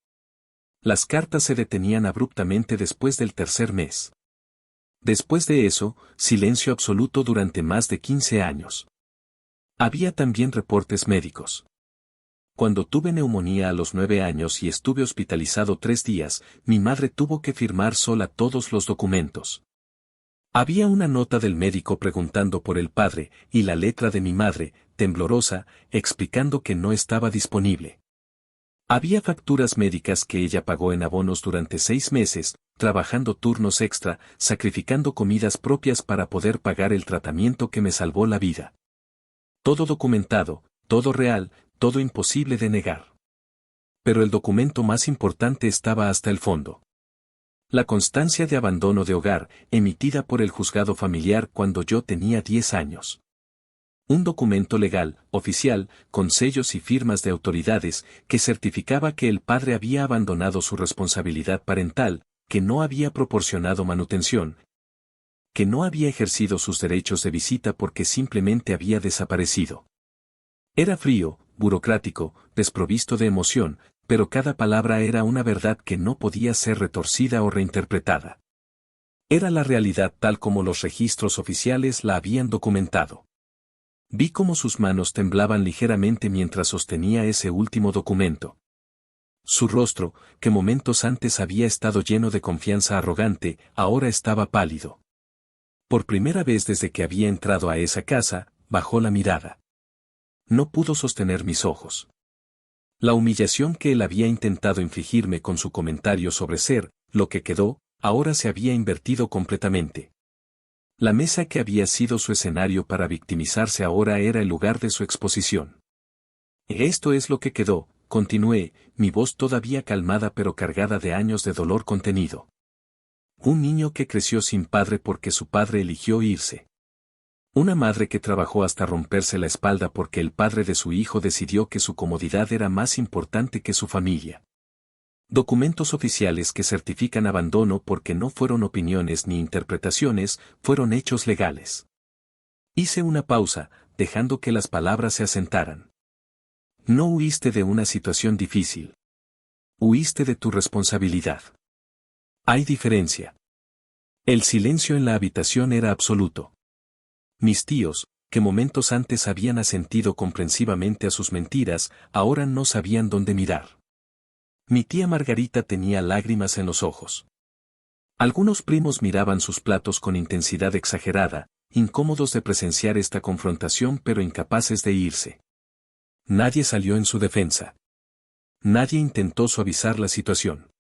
Las cartas se detenían abruptamente después del tercer mes. Después de eso, silencio absoluto durante más de 15 años. Había también reportes médicos. Cuando tuve neumonía a los 9 años y estuve hospitalizado 3 días, mi madre tuvo que firmar sola todos los documentos. Había una nota del médico preguntando por el padre, y la letra de mi madre, temblorosa, explicando que no estaba disponible. Había facturas médicas que ella pagó en abonos durante 6 meses, trabajando turnos extra, sacrificando comidas propias para poder pagar el tratamiento que me salvó la vida. Todo documentado, todo real, todo imposible de negar. Pero el documento más importante estaba hasta el fondo. La constancia de abandono de hogar, emitida por el juzgado familiar cuando yo tenía 10 años. Un documento legal, oficial, con sellos y firmas de autoridades, que certificaba que el padre había abandonado su responsabilidad parental, que no había proporcionado manutención, que no había ejercido sus derechos de visita porque simplemente había desaparecido. Era frío, burocrático, desprovisto de emoción, pero cada palabra era una verdad que no podía ser retorcida o reinterpretada. Era la realidad tal como los registros oficiales la habían documentado. Vi cómo sus manos temblaban ligeramente mientras sostenía ese último documento. Su rostro, que momentos antes había estado lleno de confianza arrogante, ahora estaba pálido. Por primera vez desde que había entrado a esa casa, bajó la mirada. No pudo sostener mis ojos. La humillación que él había intentado infligirme con su comentario sobre ser, lo que quedó, ahora se había invertido completamente. La mesa que había sido su escenario para victimizarse ahora era el lugar de su exposición. Esto es lo que quedó, continué, mi voz todavía calmada pero cargada de años de dolor contenido. Un niño que creció sin padre porque su padre eligió irse. Una madre que trabajó hasta romperse la espalda porque el padre de su hijo decidió que su comodidad era más importante que su familia. Documentos oficiales que certifican abandono porque no fueron opiniones ni interpretaciones, fueron hechos legales. Hice una pausa, dejando que las palabras se asentaran. No huiste de una situación difícil. Huiste de tu responsabilidad. Hay diferencia. El silencio en la habitación era absoluto. Mis tíos, que momentos antes habían asentido comprensivamente a sus mentiras, ahora no sabían dónde mirar. Mi tía Margarita tenía lágrimas en los ojos. Algunos primos miraban sus platos con intensidad exagerada, incómodos de presenciar esta confrontación pero incapaces de irse. Nadie salió en su defensa. Nadie intentó suavizar la situación.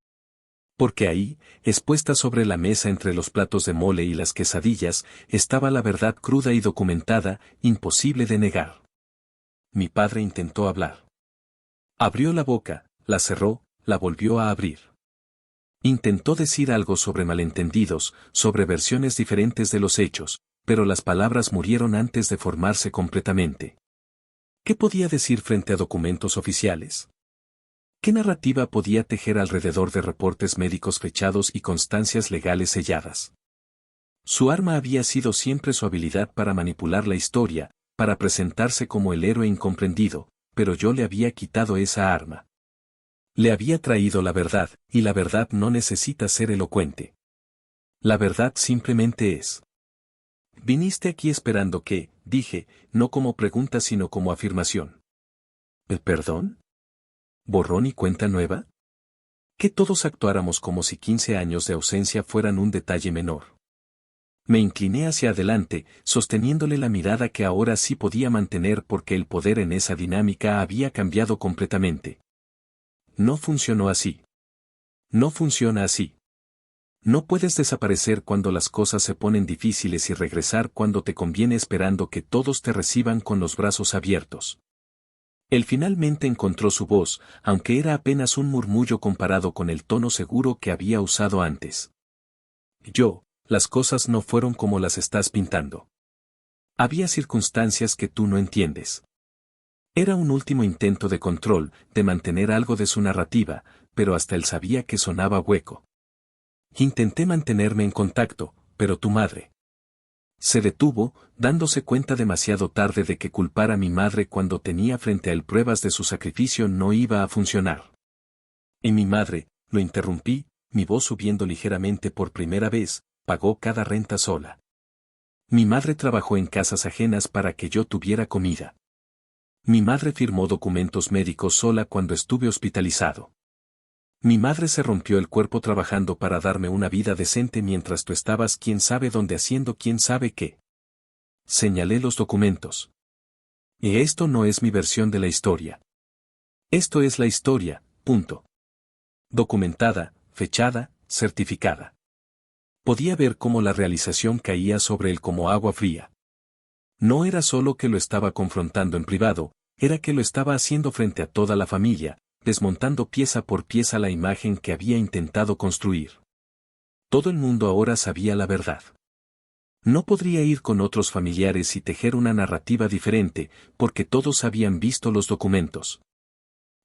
Porque ahí, expuesta sobre la mesa entre los platos de mole y las quesadillas, estaba la verdad cruda y documentada, imposible de negar. Mi padre intentó hablar. Abrió la boca, la cerró, la volvió a abrir. Intentó decir algo sobre malentendidos, sobre versiones diferentes de los hechos, pero las palabras murieron antes de formarse completamente. ¿Qué podía decir frente a documentos oficiales? ¿Qué narrativa podía tejer alrededor de reportes médicos fechados y constancias legales selladas? Su arma había sido siempre su habilidad para manipular la historia, para presentarse como el héroe incomprendido, pero yo le había quitado esa arma. Le había traído la verdad, y la verdad no necesita ser elocuente. La verdad simplemente es. Viniste aquí esperando que, dije, no como pregunta sino como afirmación. ¿El perdón? ¿Borrón y cuenta nueva? Que todos actuáramos como si 15 años de ausencia fueran un detalle menor. Me incliné hacia adelante, sosteniéndole la mirada que ahora sí podía mantener porque el poder en esa dinámica había cambiado completamente. No funcionó así. No funciona así. No puedes desaparecer cuando las cosas se ponen difíciles y regresar cuando te conviene esperando que todos te reciban con los brazos abiertos. Él finalmente encontró su voz, aunque era apenas un murmullo comparado con el tono seguro que había usado antes. Las cosas no fueron como las estás pintando. Había circunstancias que tú no entiendes. Era un último intento de control, de mantener algo de su narrativa, pero hasta él sabía que sonaba hueco. Intenté mantenerme en contacto, pero tu madre. Se detuvo, dándose cuenta demasiado tarde de que culpar a mi madre cuando tenía frente a él pruebas de su sacrificio no iba a funcionar. Y mi madre, lo interrumpí, mi voz subiendo ligeramente por primera vez, pagó cada renta sola. Mi madre trabajó en casas ajenas para que yo tuviera comida. Mi madre firmó documentos médicos sola cuando estuve hospitalizado. Mi madre se rompió el cuerpo trabajando para darme una vida decente mientras tú estabas quién sabe dónde haciendo quién sabe qué. Señalé los documentos. Y esto no es mi versión de la historia. Esto es la historia, Punto. Documentada, fechada, certificada. Podía ver cómo la realización caía sobre él como agua fría. No era solo que lo estaba confrontando en privado, era que lo estaba haciendo frente a toda la familia, desmontando pieza por pieza la imagen que había intentado construir. Todo el mundo ahora sabía la verdad. No podría ir con otros familiares y tejer una narrativa diferente, porque todos habían visto los documentos.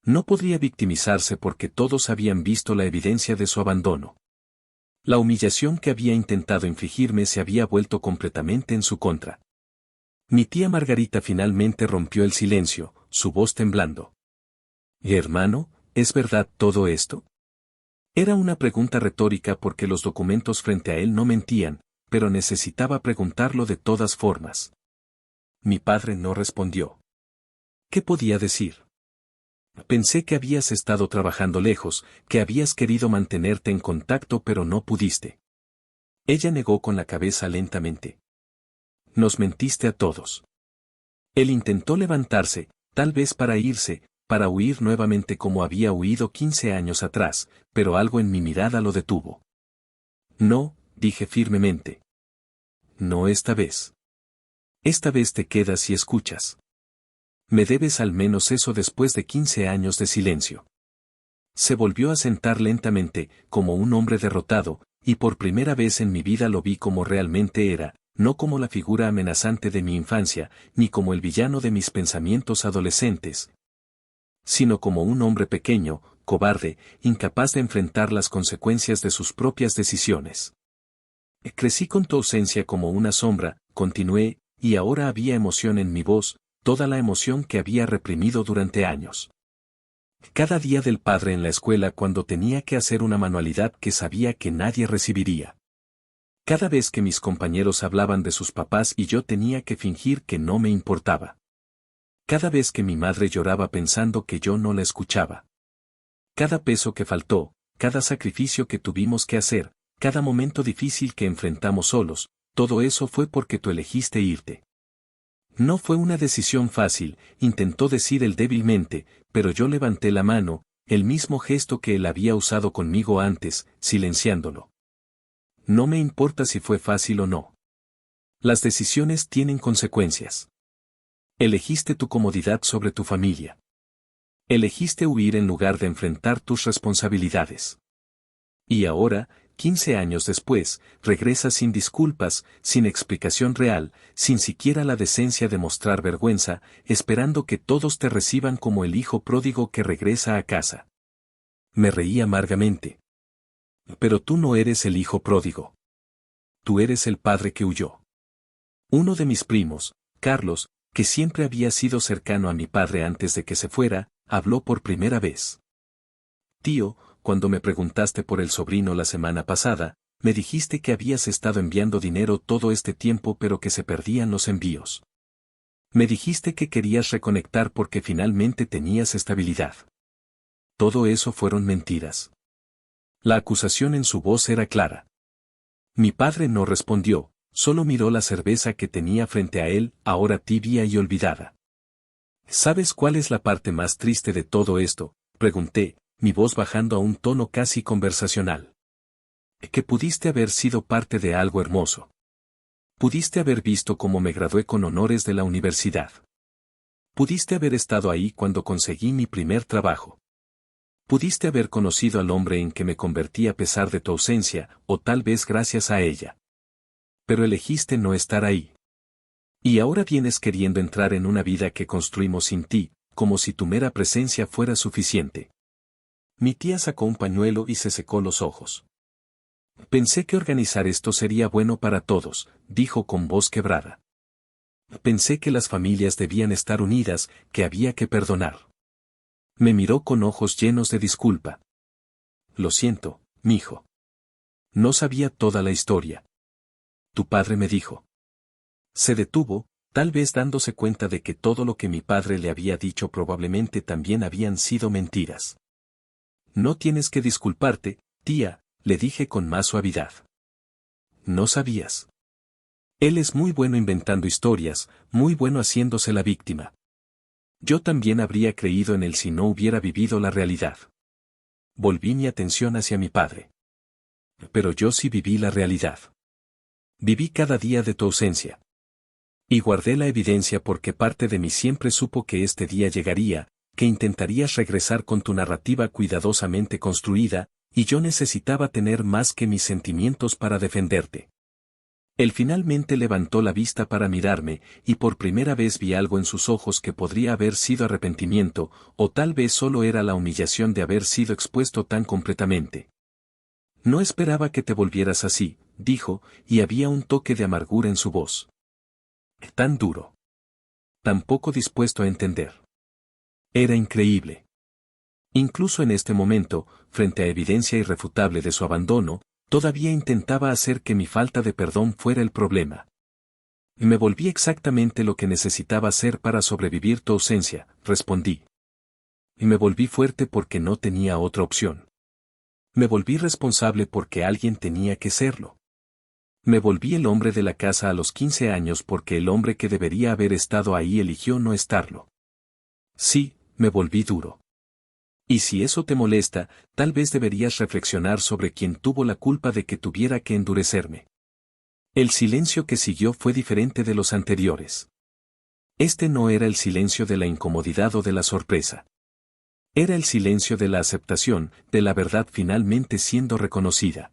No podría victimizarse porque todos habían visto la evidencia de su abandono. La humillación que había intentado infligirme se había vuelto completamente en su contra. Mi tía Margarita finalmente rompió el silencio, su voz temblando. «Hermano, ¿es verdad todo esto?» Era una pregunta retórica porque los documentos frente a él no mentían, pero necesitaba preguntarlo de todas formas. Mi padre no respondió. ¿Qué podía decir? Pensé que habías estado trabajando lejos, que habías querido mantenerte en contacto pero no pudiste. Ella negó con la cabeza lentamente. Nos mentiste a todos. Él intentó levantarse, tal vez para irse, para huir nuevamente como había huido 15 años atrás, pero algo en mi mirada lo detuvo. No, dije firmemente. No esta vez. Esta vez te quedas y escuchas. Me debes al menos eso después de 15 años de silencio. Se volvió a sentar lentamente, como un hombre derrotado, y por primera vez en mi vida lo vi como realmente era, no como la figura amenazante de mi infancia, ni como el villano de mis pensamientos adolescentes, sino como un hombre pequeño, cobarde, incapaz de enfrentar las consecuencias de sus propias decisiones. Crecí con tu ausencia como una sombra, continué, y ahora había emoción en mi voz, toda la emoción que había reprimido durante años. Cada día del padre en la escuela cuando tenía que hacer una manualidad que sabía que nadie recibiría. Cada vez que mis compañeros hablaban de sus papás y yo tenía que fingir que no me importaba. Cada vez que mi madre lloraba pensando que yo no la escuchaba. Cada peso que faltó, cada sacrificio que tuvimos que hacer, cada momento difícil que enfrentamos solos, todo eso fue porque tú elegiste irte. No fue una decisión fácil, intentó decir él débilmente, pero yo levanté la mano, el mismo gesto que él había usado conmigo antes, silenciándolo. No me importa si fue fácil o no. Las decisiones tienen consecuencias. Elegiste tu comodidad sobre tu familia. Elegiste huir en lugar de enfrentar tus responsabilidades. Y ahora, 15 años después, regresas sin disculpas, sin explicación real, sin siquiera la decencia de mostrar vergüenza, esperando que todos te reciban como el hijo pródigo que regresa a casa. Me reí amargamente. Pero tú no eres el hijo pródigo. Tú eres el padre que huyó. Uno de mis primos, Carlos, que siempre había sido cercano a mi padre antes de que se fuera, habló por primera vez. Tío, cuando me preguntaste por el sobrino la semana pasada, me dijiste que habías estado enviando dinero todo este tiempo pero que se perdían los envíos. Me dijiste que querías reconectar porque finalmente tenías estabilidad. Todo eso fueron mentiras. La acusación en su voz era clara. Mi padre no respondió, solo miró la cerveza que tenía frente a él, ahora tibia y olvidada. ¿Sabes cuál es la parte más triste de todo esto?, pregunté, mi voz bajando a un tono casi conversacional. Que pudiste haber sido parte de algo hermoso. Pudiste haber visto cómo me gradué con honores de la universidad. Pudiste haber estado ahí cuando conseguí mi primer trabajo. Pudiste haber conocido al hombre en que me convertí a pesar de tu ausencia, o tal vez gracias a ella. Pero elegiste no estar ahí. Y ahora vienes queriendo entrar en una vida que construimos sin ti, como si tu mera presencia fuera suficiente. Mi tía sacó un pañuelo y se secó los ojos. Pensé que organizar esto sería bueno para todos, dijo con voz quebrada. Pensé que las familias debían estar unidas, que había que perdonar. Me miró con ojos llenos de disculpa. Lo siento, mijo. No sabía toda la historia. Tu padre me dijo. Se detuvo, tal vez dándose cuenta de que todo lo que mi padre le había dicho probablemente también habían sido mentiras. No tienes que disculparte, tía, le dije con más suavidad. No sabías. Él es muy bueno inventando historias, muy bueno haciéndose la víctima. Yo también habría creído en él si no hubiera vivido la realidad. Volví mi atención hacia mi padre. Pero yo sí viví la realidad. Viví cada día de tu ausencia. Y guardé la evidencia porque parte de mí siempre supo que este día llegaría, que intentarías regresar con tu narrativa cuidadosamente construida, y yo necesitaba tener más que mis sentimientos para defenderte. Él finalmente levantó la vista para mirarme, y por primera vez vi algo en sus ojos que podría haber sido arrepentimiento, o tal vez solo era la humillación de haber sido expuesto tan completamente. No esperaba que te volvieras así, dijo, y había un toque de amargura en su voz. Tan duro. Tan poco dispuesto a entender. Era increíble. Incluso en este momento, frente a evidencia irrefutable de su abandono, todavía intentaba hacer que mi falta de perdón fuera el problema. Me volví exactamente lo que necesitaba hacer para sobrevivir tu ausencia, respondí. Y me volví fuerte porque no tenía otra opción. Me volví responsable porque alguien tenía que serlo. Me volví el hombre de la casa a los 15 años porque el hombre que debería haber estado ahí eligió no estarlo. Sí, me volví duro. Y si eso te molesta, tal vez deberías reflexionar sobre quién tuvo la culpa de que tuviera que endurecerme. El silencio que siguió fue diferente de los anteriores. Este no era el silencio de la incomodidad o de la sorpresa. Era el silencio de la aceptación, de la verdad finalmente siendo reconocida.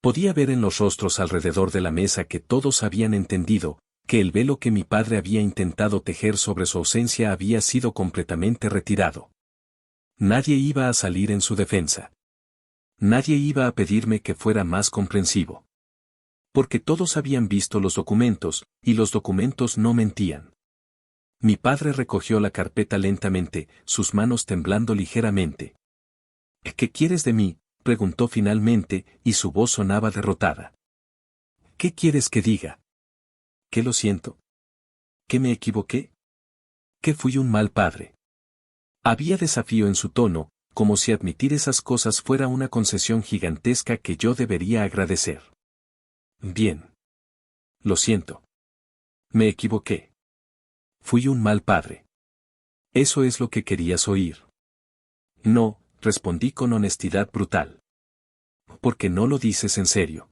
Podía ver en los rostros alrededor de la mesa que todos habían entendido, que el velo que mi padre había intentado tejer sobre su ausencia había sido completamente retirado. Nadie iba a salir en su defensa. Nadie iba a pedirme que fuera más comprensivo. Porque todos habían visto los documentos, y los documentos no mentían. Mi padre recogió la carpeta lentamente, sus manos temblando ligeramente. ¿Qué quieres de mí?, preguntó finalmente, y su voz sonaba derrotada. ¿Qué quieres que diga? ¿Que lo siento? ¿Que me equivoqué? ¿Que fui un mal padre? Había desafío en su tono, como si admitir esas cosas fuera una concesión gigantesca que yo debería agradecer. Bien. Lo siento. Me equivoqué. Fui un mal padre. ¿Eso es lo que querías oír? No, respondí con honestidad brutal. ¿Por qué no lo dices en serio?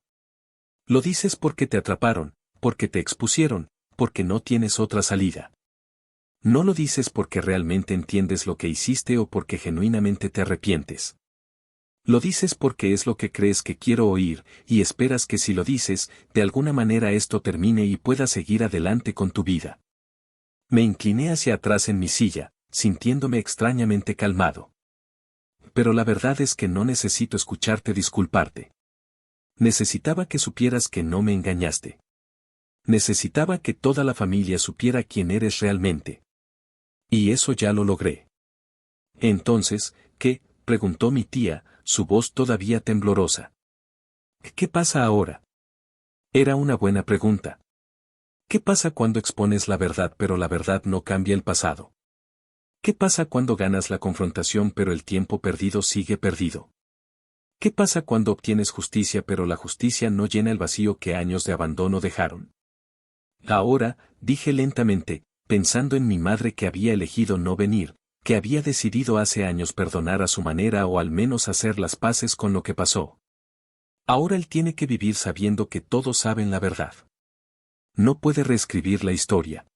Lo dices porque te atraparon, porque te expusieron, porque no tienes otra salida. No lo dices porque realmente entiendes lo que hiciste o porque genuinamente te arrepientes. Lo dices porque es lo que crees que quiero oír, y esperas que si lo dices, de alguna manera esto termine y puedas seguir adelante con tu vida. Me incliné hacia atrás en mi silla, sintiéndome extrañamente calmado. Pero la verdad es que no necesito escucharte disculparte. Necesitaba que supieras que no me engañaste. Necesitaba que toda la familia supiera quién eres realmente. Y eso ya lo logré. Entonces, ¿qué?, preguntó mi tía, su voz todavía temblorosa. ¿Qué pasa ahora? Era una buena pregunta. ¿Qué pasa cuando expones la verdad pero la verdad no cambia el pasado? ¿Qué pasa cuando ganas la confrontación pero el tiempo perdido sigue perdido? ¿Qué pasa cuando obtienes justicia pero la justicia no llena el vacío que años de abandono dejaron? Ahora, dije lentamente, pensando en mi madre que había elegido no venir, que había decidido hace años perdonar a su manera o al menos hacer las paces con lo que pasó. Ahora él tiene que vivir sabiendo que todos saben la verdad. No puede reescribir la historia.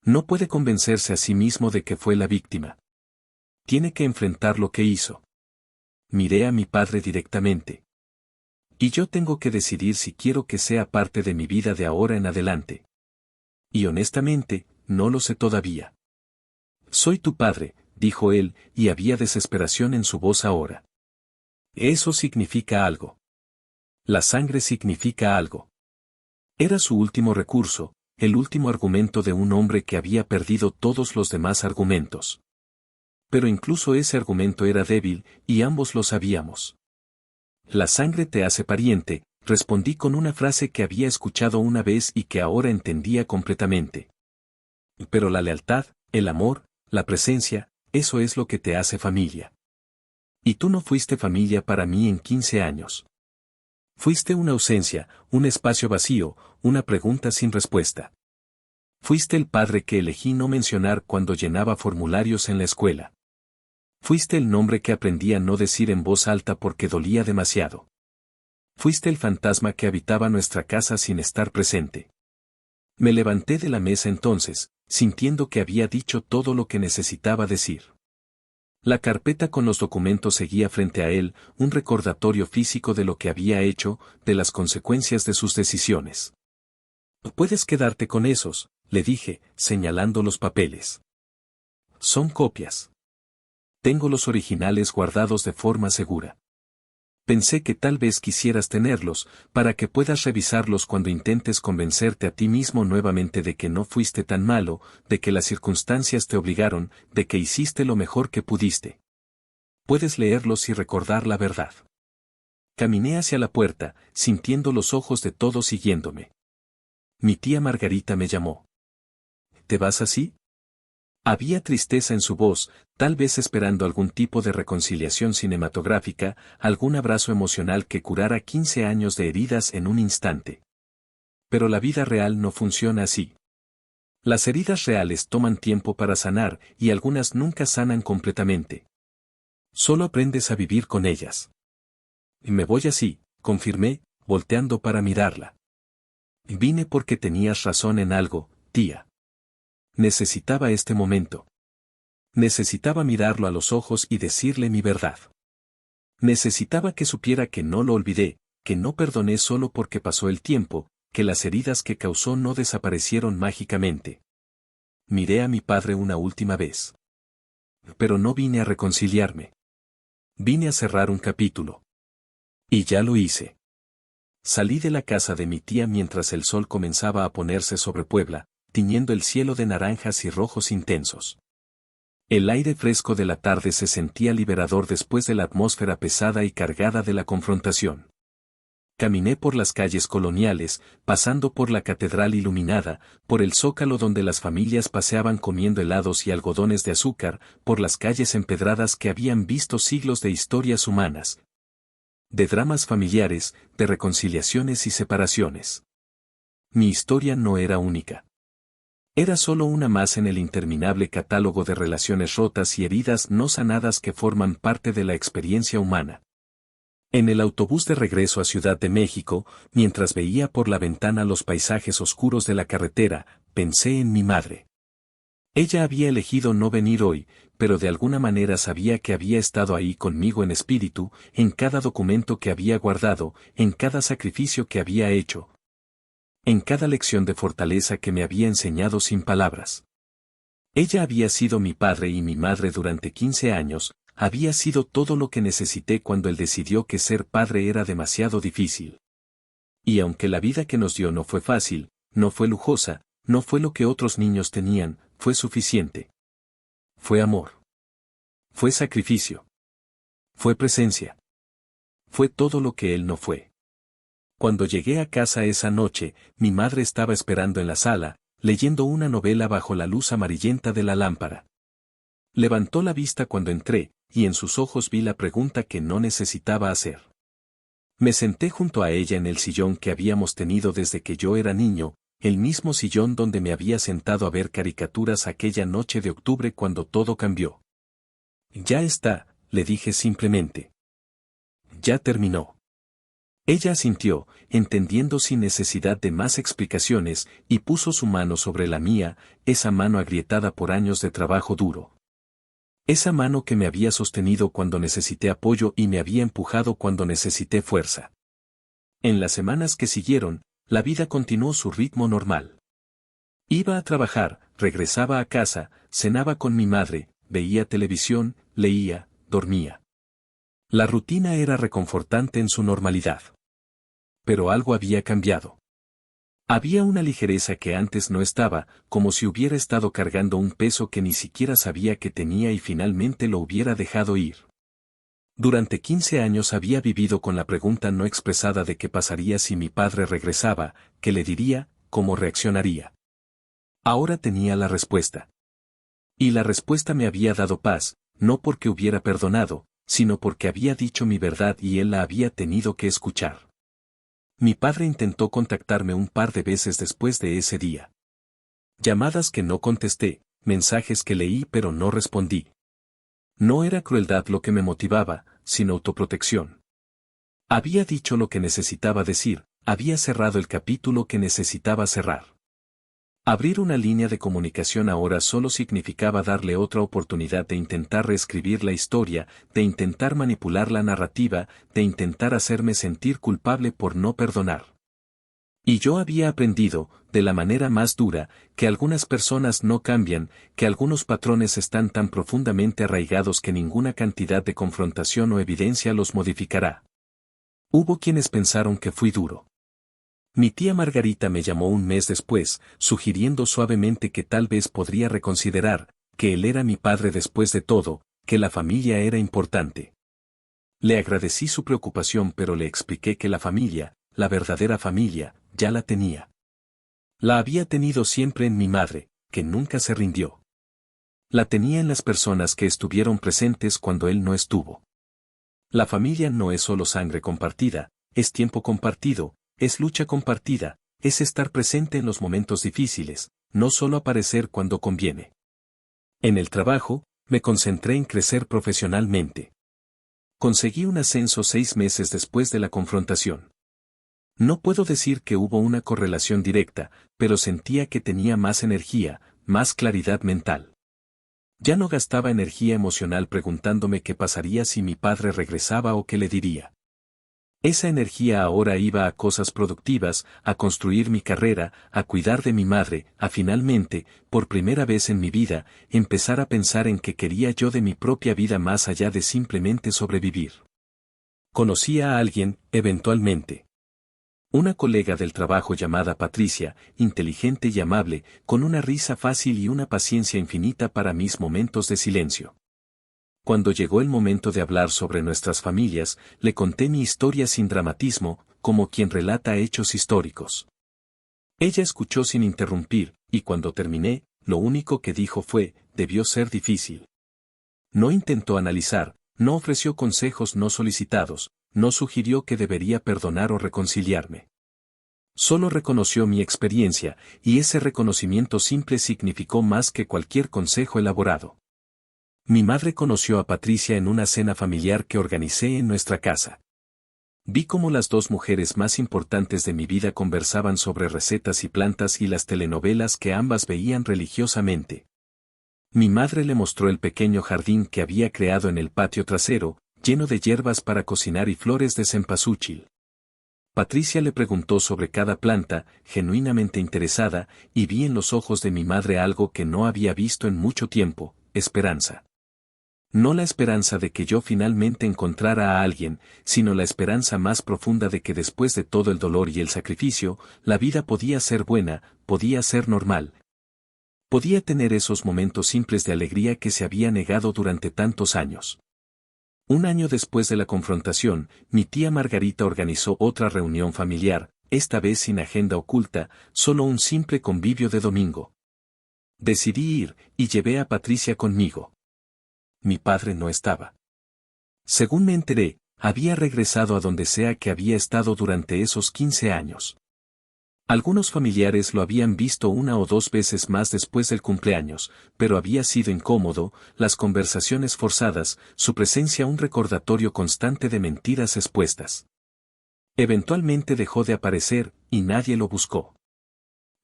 No puede convencerse a sí mismo de que fue la víctima. Tiene que enfrentar lo que hizo. Miré a mi padre directamente. Y yo tengo que decidir si quiero que sea parte de mi vida de ahora en adelante. Y honestamente, no lo sé todavía. Soy tu padre, dijo él, y había desesperación en su voz ahora. Eso significa algo. La sangre significa algo. Era su último recurso, el último argumento de un hombre que había perdido todos los demás argumentos. Pero incluso ese argumento era débil, y ambos lo sabíamos. La sangre te hace pariente, respondí con una frase que había escuchado una vez y que ahora entendía completamente. Pero la lealtad, el amor, la presencia, eso es lo que te hace familia. Y tú no fuiste familia para mí en 15 años. Fuiste una ausencia, un espacio vacío, una pregunta sin respuesta. Fuiste el padre que elegí no mencionar cuando llenaba formularios en la escuela. Fuiste el nombre que aprendí a no decir en voz alta porque dolía demasiado. Fuiste el fantasma que habitaba nuestra casa sin estar presente. Me levanté de la mesa entonces, sintiendo que había dicho todo lo que necesitaba decir. La carpeta con los documentos seguía frente a él, un recordatorio físico de lo que había hecho, de las consecuencias de sus decisiones. «Puedes quedarte con esos», le dije, señalando los papeles. «Son copias. Tengo los originales guardados de forma segura. Pensé que tal vez quisieras tenerlos, para que puedas revisarlos cuando intentes convencerte a ti mismo nuevamente de que no fuiste tan malo, de que las circunstancias te obligaron, de que hiciste lo mejor que pudiste. Puedes leerlos y recordar la verdad». Caminé hacia la puerta, sintiendo los ojos de todos siguiéndome. Mi tía Margarita me llamó. «¿Te vas así?». Había tristeza en su voz, tal vez esperando algún tipo de reconciliación cinematográfica, algún abrazo emocional que curara 15 años de heridas en un instante. Pero la vida real no funciona así. Las heridas reales toman tiempo para sanar y algunas nunca sanan completamente. Solo aprendes a vivir con ellas. «Y me voy así», confirmé, volteando para mirarla. «Vine porque tenías razón en algo, tía. Necesitaba este momento. Necesitaba mirarlo a los ojos y decirle mi verdad. Necesitaba que supiera que no lo olvidé, que no perdoné solo porque pasó el tiempo, que las heridas que causó no desaparecieron mágicamente. Miré a mi padre una última vez. Pero no vine a reconciliarme. Vine a cerrar un capítulo. Y ya lo hice. Salí de la casa de mi tía mientras el sol comenzaba a ponerse sobre Puebla, tiñendo el cielo de naranjas y rojos intensos. El aire fresco de la tarde se sentía liberador después de la atmósfera pesada y cargada de la confrontación. Caminé por las calles coloniales, pasando por la catedral iluminada, por el zócalo donde las familias paseaban comiendo helados y algodones de azúcar, por las calles empedradas que habían visto siglos de historias humanas, de dramas familiares, de reconciliaciones y separaciones. Mi historia no era única. Era solo una más en el interminable catálogo de relaciones rotas y heridas no sanadas que forman parte de la experiencia humana. En el autobús de regreso a Ciudad de México, mientras veía por la ventana los paisajes oscuros de la carretera, pensé en mi madre. Ella había elegido no venir hoy, pero de alguna manera sabía que había estado ahí conmigo en espíritu, en cada documento que había guardado, en cada sacrificio que había hecho, en cada lección de fortaleza que me había enseñado sin palabras. Ella había sido mi padre y mi madre durante 15 años, había sido todo lo que necesité cuando él decidió que ser padre era demasiado difícil. Y aunque la vida que nos dio no fue fácil, no fue lujosa, no fue lo que otros niños tenían, fue suficiente. Fue amor. Fue sacrificio. Fue presencia. Fue todo lo que él no fue. Cuando llegué a casa esa noche, mi madre estaba esperando en la sala, leyendo una novela bajo la luz amarillenta de la lámpara. Levantó la vista cuando entré, y en sus ojos vi la pregunta que no necesitaba hacer. Me senté junto a ella en el sillón que habíamos tenido desde que yo era niño, el mismo sillón donde me había sentado a ver caricaturas aquella noche de octubre cuando todo cambió. «Ya está», le dije simplemente. «Ya terminó». Ella asintió, entendiendo sin necesidad de más explicaciones, y puso su mano sobre la mía, esa mano agrietada por años de trabajo duro. Esa mano que me había sostenido cuando necesité apoyo y me había empujado cuando necesité fuerza. En las semanas que siguieron, la vida continuó su ritmo normal. Iba a trabajar, regresaba a casa, cenaba con mi madre, veía televisión, leía, dormía. La rutina era reconfortante en su normalidad. Pero algo había cambiado. Había una ligereza que antes no estaba, como si hubiera estado cargando un peso que ni siquiera sabía que tenía y finalmente lo hubiera dejado ir. Durante 15 años había vivido con la pregunta no expresada de qué pasaría si mi padre regresaba, qué le diría, cómo reaccionaría. Ahora tenía la respuesta. Y la respuesta me había dado paz, no porque hubiera perdonado, sino porque había dicho mi verdad y él la había tenido que escuchar. Mi padre intentó contactarme un par de veces después de ese día. Llamadas que no contesté, mensajes que leí pero no respondí. No era crueldad lo que me motivaba, sino autoprotección. Había dicho lo que necesitaba decir, había cerrado el capítulo que necesitaba cerrar. Abrir una línea de comunicación ahora solo significaba darle otra oportunidad de intentar reescribir la historia, de intentar manipular la narrativa, de intentar hacerme sentir culpable por no perdonar. Y yo había aprendido, de la manera más dura, que algunas personas no cambian, que algunos patrones están tan profundamente arraigados que ninguna cantidad de confrontación o evidencia los modificará. Hubo quienes pensaron que fui duro. Mi tía Margarita me llamó un mes después, sugiriendo suavemente que tal vez podría reconsiderar, que él era mi padre después de todo, que la familia era importante. Le agradecí su preocupación, pero le expliqué que la familia, la verdadera familia, ya la tenía. La había tenido siempre en mi madre, que nunca se rindió. La tenía en las personas que estuvieron presentes cuando él no estuvo. La familia no es solo sangre compartida, es tiempo compartido, es lucha compartida, es estar presente en los momentos difíciles, no solo aparecer cuando conviene. En el trabajo, me concentré en crecer profesionalmente. Conseguí un ascenso 6 meses después de la confrontación. No puedo decir que hubo una correlación directa, pero sentía que tenía más energía, más claridad mental. Ya no gastaba energía emocional preguntándome qué pasaría si mi padre regresaba o qué le diría. Esa energía ahora iba a cosas productivas, a construir mi carrera, a cuidar de mi madre, a finalmente, por primera vez en mi vida, empezar a pensar en qué quería yo de mi propia vida más allá de simplemente sobrevivir. Conocí a alguien, eventualmente. Una colega del trabajo llamada Patricia, inteligente y amable, con una risa fácil y una paciencia infinita para mis momentos de silencio. Cuando llegó el momento de hablar sobre nuestras familias, le conté mi historia sin dramatismo, como quien relata hechos históricos. Ella escuchó sin interrumpir, y cuando terminé, lo único que dijo fue, debió ser difícil. No intentó analizar, no ofreció consejos no solicitados, no sugirió que debería perdonar o reconciliarme. Solo reconoció mi experiencia, y ese reconocimiento simple significó más que cualquier consejo elaborado. Mi madre conoció a Patricia en una cena familiar que organicé en nuestra casa. Vi cómo las dos mujeres más importantes de mi vida conversaban sobre recetas y plantas y las telenovelas que ambas veían religiosamente. Mi madre le mostró el pequeño jardín que había creado en el patio trasero, lleno de hierbas para cocinar y flores de cempasúchil. Patricia le preguntó sobre cada planta, genuinamente interesada, y vi en los ojos de mi madre algo que no había visto en mucho tiempo, esperanza. No la esperanza de que yo finalmente encontrara a alguien, sino la esperanza más profunda de que después de todo el dolor y el sacrificio, la vida podía ser buena, podía ser normal. Podía tener esos momentos simples de alegría que se había negado durante tantos años. Un año después de la confrontación, mi tía Margarita organizó otra reunión familiar, esta vez sin agenda oculta, solo un simple convivio de domingo. Decidí ir, y llevé a Patricia conmigo. Mi padre no estaba. Según me enteré, había regresado a donde sea que había estado durante esos 15 años. Algunos familiares lo habían visto 1 o 2 veces más después del cumpleaños, pero había sido incómodo, las conversaciones forzadas, su presencia un recordatorio constante de mentiras expuestas. Eventualmente dejó de aparecer, y nadie lo buscó.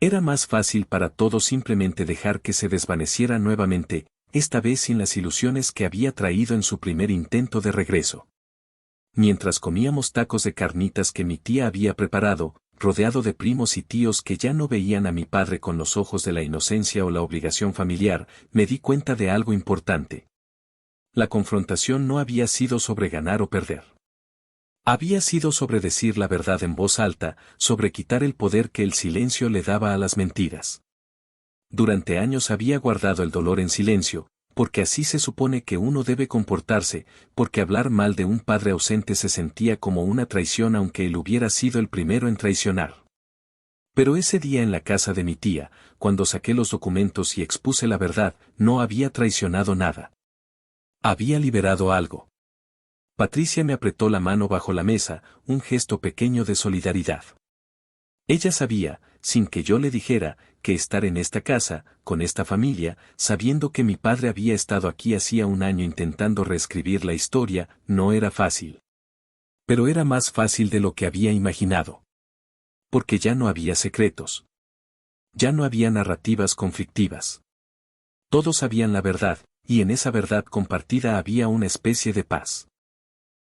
Era más fácil para todos simplemente dejar que se desvaneciera nuevamente, esta vez sin las ilusiones que había traído en su primer intento de regreso. Mientras comíamos tacos de carnitas que mi tía había preparado, rodeado de primos y tíos que ya no veían a mi padre con los ojos de la inocencia o la obligación familiar, me di cuenta de algo importante. La confrontación no había sido sobre ganar o perder. Había sido sobre decir la verdad en voz alta, sobre quitar el poder que el silencio le daba a las mentiras. Durante años había guardado el dolor en silencio, porque así se supone que uno debe comportarse, porque hablar mal de un padre ausente se sentía como una traición aunque él hubiera sido el primero en traicionar. Pero ese día en la casa de mi tía, cuando saqué los documentos y expuse la verdad, no había traicionado nada. Había liberado algo. Patricia me apretó la mano bajo la mesa, un gesto pequeño de solidaridad. Ella sabía, sin que yo le dijera, que estar en esta casa, con esta familia, sabiendo que mi padre había estado aquí hacía un año intentando reescribir la historia, no era fácil. Pero era más fácil de lo que había imaginado. Porque ya no había secretos. Ya no había narrativas conflictivas. Todos sabían la verdad, y en esa verdad compartida había una especie de paz.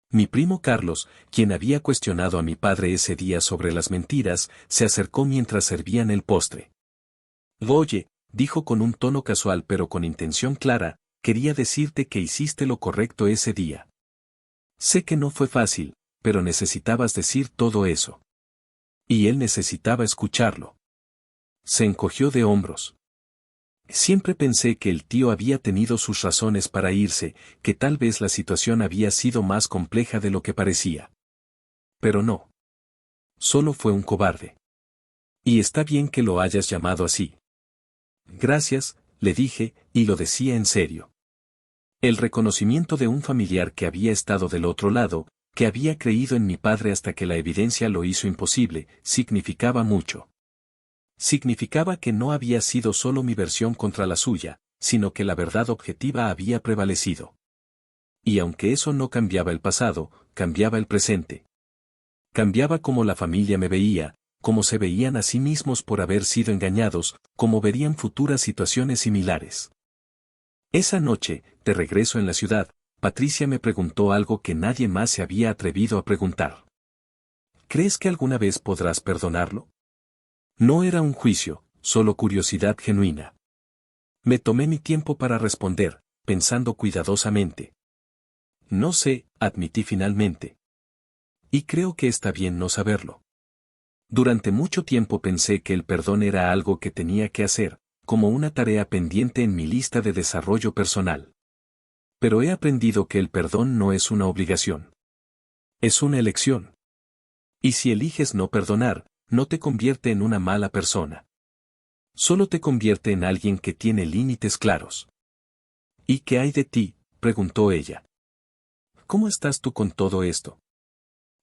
Mi primo Carlos, quien había cuestionado a mi padre ese día sobre las mentiras, se acercó mientras servían el postre. Oye, dijo con un tono casual pero con intención clara, quería decirte que hiciste lo correcto ese día. Sé que no fue fácil, pero necesitabas decir todo eso. Y él necesitaba escucharlo. Se encogió de hombros. Siempre pensé que el tío había tenido sus razones para irse, que tal vez la situación había sido más compleja de lo que parecía. Pero no. Solo fue un cobarde. Y está bien que lo hayas llamado así. Gracias, le dije, y lo decía en serio. El reconocimiento de un familiar que había estado del otro lado, que había creído en mi padre hasta que la evidencia lo hizo imposible, significaba mucho. Significaba que no había sido solo mi versión contra la suya, sino que la verdad objetiva había prevalecido. Y aunque eso no cambiaba el pasado, cambiaba el presente. Cambiaba cómo la familia me veía, cómo se veían a sí mismos por haber sido engañados, cómo verían futuras situaciones similares. Esa noche, de regreso en la ciudad, Patricia me preguntó algo que nadie más se había atrevido a preguntar. ¿Crees que alguna vez podrás perdonarlo? No era un juicio, solo curiosidad genuina. Me tomé mi tiempo para responder, pensando cuidadosamente. No sé, admití finalmente. Y creo que está bien no saberlo. Durante mucho tiempo pensé que el perdón era algo que tenía que hacer, como una tarea pendiente en mi lista de desarrollo personal. Pero he aprendido que el perdón no es una obligación. Es una elección. Y si eliges no perdonar, no te convierte en una mala persona. Solo te convierte en alguien que tiene límites claros. ¿Y qué hay de ti?, preguntó ella. ¿Cómo estás tú con todo esto?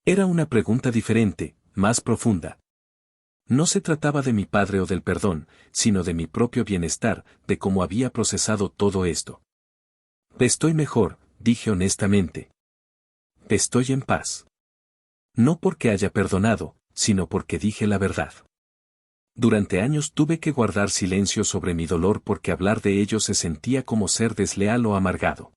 Era una pregunta diferente, más profunda. No se trataba de mi padre o del perdón, sino de mi propio bienestar, de cómo había procesado todo esto. Estoy mejor, dije honestamente. Estoy en paz. No porque haya perdonado, sino porque dije la verdad. Durante años tuve que guardar silencio sobre mi dolor porque hablar de ello se sentía como ser desleal o amargado.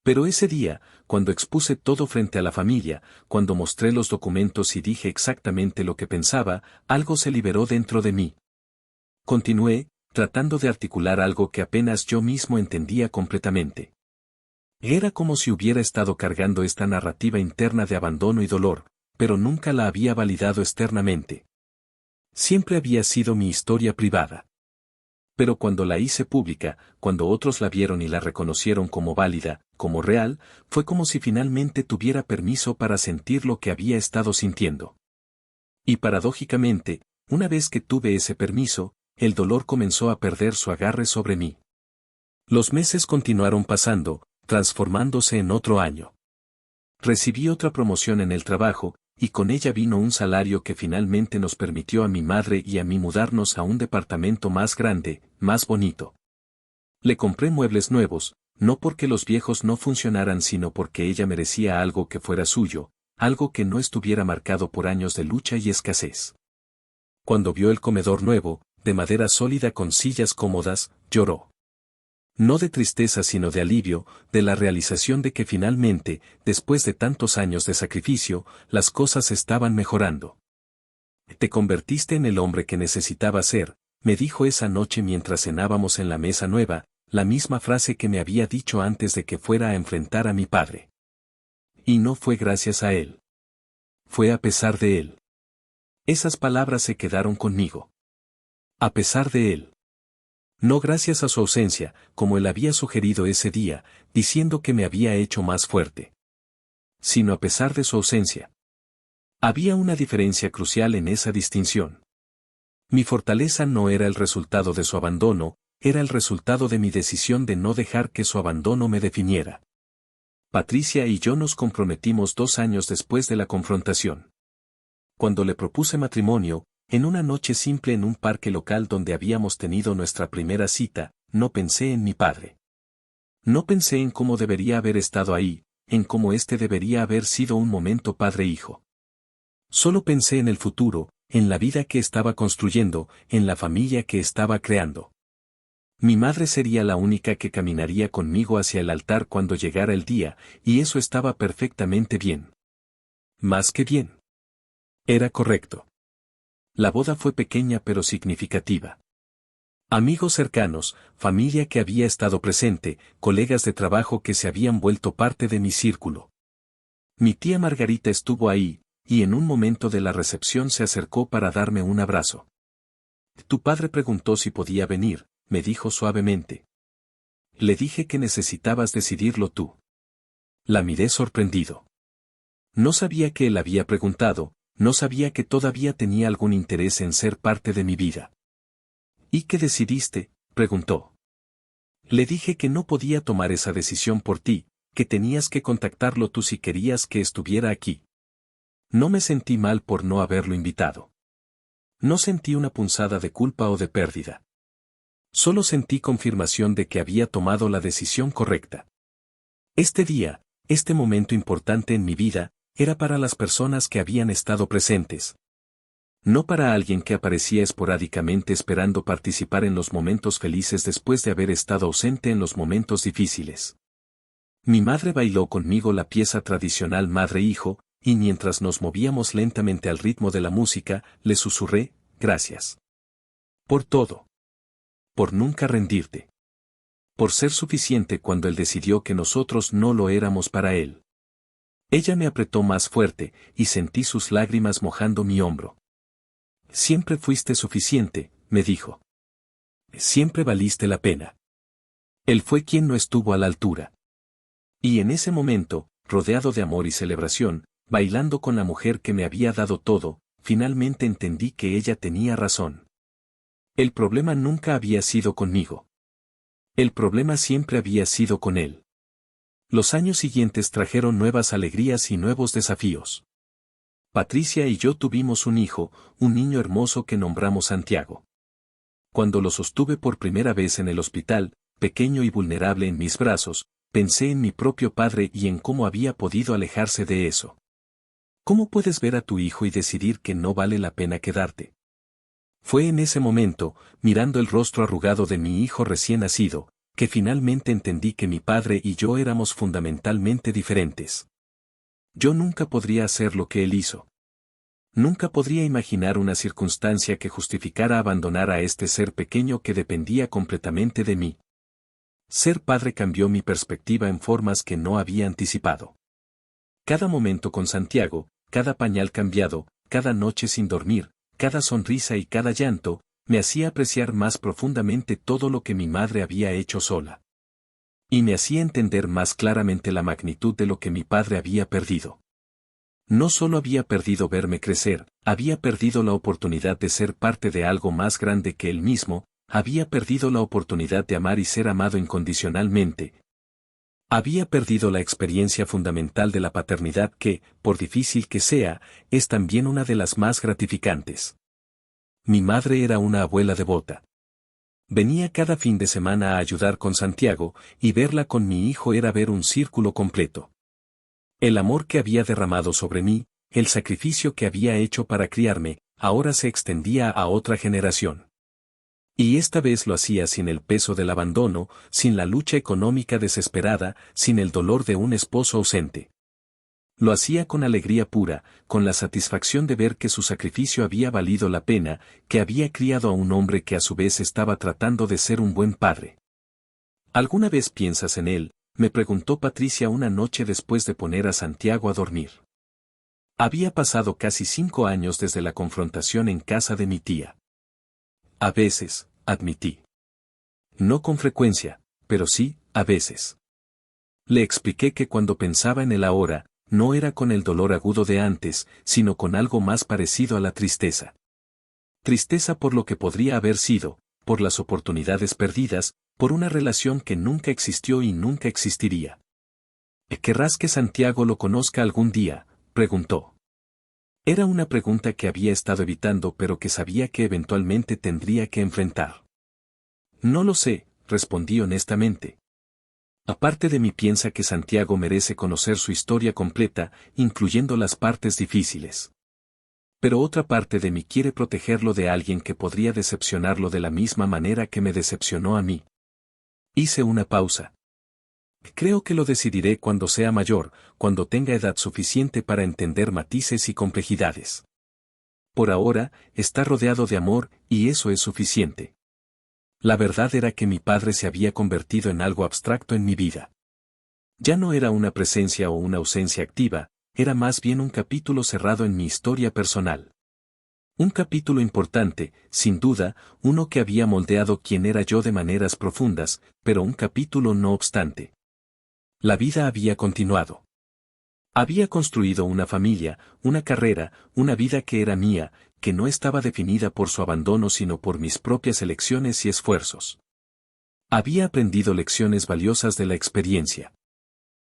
Pero ese día, cuando expuse todo frente a la familia, cuando mostré los documentos y dije exactamente lo que pensaba, algo se liberó dentro de mí. Continué, tratando de articular algo que apenas yo mismo entendía completamente. Era como si hubiera estado cargando esta narrativa interna de abandono y dolor, pero nunca la había validado externamente. Siempre había sido mi historia privada. Pero cuando la hice pública, cuando otros la vieron y la reconocieron como válida, como real, fue como si finalmente tuviera permiso para sentir lo que había estado sintiendo. Y paradójicamente, una vez que tuve ese permiso, el dolor comenzó a perder su agarre sobre mí. Los meses continuaron pasando, transformándose en otro año. Recibí otra promoción en el trabajo, y con ella vino un salario que finalmente nos permitió a mi madre y a mí mudarnos a un departamento más grande, más bonito. Le compré muebles nuevos, no porque los viejos no funcionaran sino porque ella merecía algo que fuera suyo, algo que no estuviera marcado por años de lucha y escasez. Cuando vio el comedor nuevo, de madera sólida con sillas cómodas, lloró. No de tristeza sino de alivio, de la realización de que finalmente, después de tantos años de sacrificio, las cosas estaban mejorando. Te convertiste en el hombre que necesitaba ser, me dijo esa noche mientras cenábamos en la mesa nueva, la misma frase que me había dicho antes de que fuera a enfrentar a mi padre. Y no fue gracias a él. Fue a pesar de él. Esas palabras se quedaron conmigo. A pesar de él. No gracias a su ausencia, como él había sugerido ese día, diciendo que me había hecho más fuerte. Sino a pesar de su ausencia. Había una diferencia crucial en esa distinción. Mi fortaleza no era el resultado de su abandono, era el resultado de mi decisión de no dejar que su abandono me definiera. Patricia y yo nos comprometimos 2 años después de la confrontación. Cuando le propuse matrimonio, En una noche simple en un parque local donde habíamos tenido nuestra primera cita, no pensé en mi padre. No pensé en cómo debería haber estado ahí, en cómo este debería haber sido un momento padre-hijo. Solo pensé en el futuro, en la vida que estaba construyendo, en la familia que estaba creando. Mi madre sería la única que caminaría conmigo hacia el altar cuando llegara el día, y eso estaba perfectamente bien. Más que bien. Era correcto. La boda fue pequeña pero significativa. Amigos cercanos, familia que había estado presente, colegas de trabajo que se habían vuelto parte de mi círculo. Mi tía Margarita estuvo ahí, y en un momento de la recepción se acercó para darme un abrazo. Tu padre preguntó si podía venir, me dijo suavemente. Le dije que necesitabas decidirlo tú. La miré sorprendido. No sabía que él había preguntado, no sabía que todavía tenía algún interés en ser parte de mi vida. ¿Y qué decidiste?, preguntó. Le dije que no podía tomar esa decisión por ti, que tenías que contactarlo tú si querías que estuviera aquí. No me sentí mal por no haberlo invitado. No sentí una punzada de culpa o de pérdida. Solo sentí confirmación de que había tomado la decisión correcta. Este día, este momento importante en mi vida, era para las personas que habían estado presentes. No para alguien que aparecía esporádicamente esperando participar en los momentos felices después de haber estado ausente en los momentos difíciles. Mi madre bailó conmigo la pieza tradicional madre-hijo, y mientras nos movíamos lentamente al ritmo de la música, le susurré, gracias. Por todo. Por nunca rendirte. Por ser suficiente cuando él decidió que nosotros no lo éramos para él. Ella me apretó más fuerte, y sentí sus lágrimas mojando mi hombro. Siempre fuiste suficiente, me dijo. Siempre valiste la pena. Él fue quien no estuvo a la altura. Y en ese momento, rodeado de amor y celebración, bailando con la mujer que me había dado todo, finalmente entendí que ella tenía razón. El problema nunca había sido conmigo. El problema siempre había sido con él. Los años siguientes trajeron nuevas alegrías y nuevos desafíos. Patricia y yo tuvimos un hijo, un niño hermoso que nombramos Santiago. Cuando lo sostuve por primera vez en el hospital, pequeño y vulnerable en mis brazos, pensé en mi propio padre y en cómo había podido alejarse de eso. ¿Cómo puedes ver a tu hijo y decidir que no vale la pena quedarte? Fue en ese momento, mirando el rostro arrugado de mi hijo recién nacido, que finalmente entendí que mi padre y yo éramos fundamentalmente diferentes. Yo nunca podría hacer lo que él hizo. Nunca podría imaginar una circunstancia que justificara abandonar a este ser pequeño que dependía completamente de mí. Ser padre cambió mi perspectiva en formas que no había anticipado. Cada momento con Santiago, cada pañal cambiado, cada noche sin dormir, cada sonrisa y cada llanto, me hacía apreciar más profundamente todo lo que mi madre había hecho sola. Y me hacía entender más claramente la magnitud de lo que mi padre había perdido. No solo había perdido verme crecer, había perdido la oportunidad de ser parte de algo más grande que él mismo, había perdido la oportunidad de amar y ser amado incondicionalmente. Había perdido la experiencia fundamental de la paternidad que, por difícil que sea, es también una de las más gratificantes. Mi madre era una abuela devota. Venía cada fin de semana a ayudar con Santiago, y verla con mi hijo era ver un círculo completo. El amor que había derramado sobre mí, el sacrificio que había hecho para criarme, ahora se extendía a otra generación. Y esta vez lo hacía sin el peso del abandono, sin la lucha económica desesperada, sin el dolor de un esposo ausente. Lo hacía con alegría pura, con la satisfacción de ver que su sacrificio había valido la pena, que había criado a un hombre que a su vez estaba tratando de ser un buen padre. ¿Alguna vez piensas en él?, me preguntó Patricia una noche después de poner a Santiago a dormir. Había pasado casi 5 años desde la confrontación en casa de mi tía. A veces, admití. No con frecuencia, pero sí, a veces. Le expliqué que cuando pensaba en él ahora, no era con el dolor agudo de antes, sino con algo más parecido a la tristeza. Tristeza por lo que podría haber sido, por las oportunidades perdidas, por una relación que nunca existió y nunca existiría. ¿Querrás que Santiago lo conozca algún día?, preguntó. Era una pregunta que había estado evitando pero que sabía que eventualmente tendría que enfrentar. No lo sé, respondí honestamente. Aparte de mí piensa que Santiago merece conocer su historia completa, incluyendo las partes difíciles. Pero otra parte de mí quiere protegerlo de alguien que podría decepcionarlo de la misma manera que me decepcionó a mí. Hice una pausa. Creo que lo decidiré cuando sea mayor, cuando tenga edad suficiente para entender matices y complejidades. Por ahora, está rodeado de amor, y eso es suficiente. La verdad era que mi padre se había convertido en algo abstracto en mi vida. Ya no era una presencia o una ausencia activa, era más bien un capítulo cerrado en mi historia personal. Un capítulo importante, sin duda, uno que había moldeado quién era yo de maneras profundas, pero un capítulo no obstante. La vida había continuado. Había construido una familia, una carrera, una vida que era mía, que no estaba definida por su abandono sino por mis propias elecciones y esfuerzos. Había aprendido lecciones valiosas de la experiencia.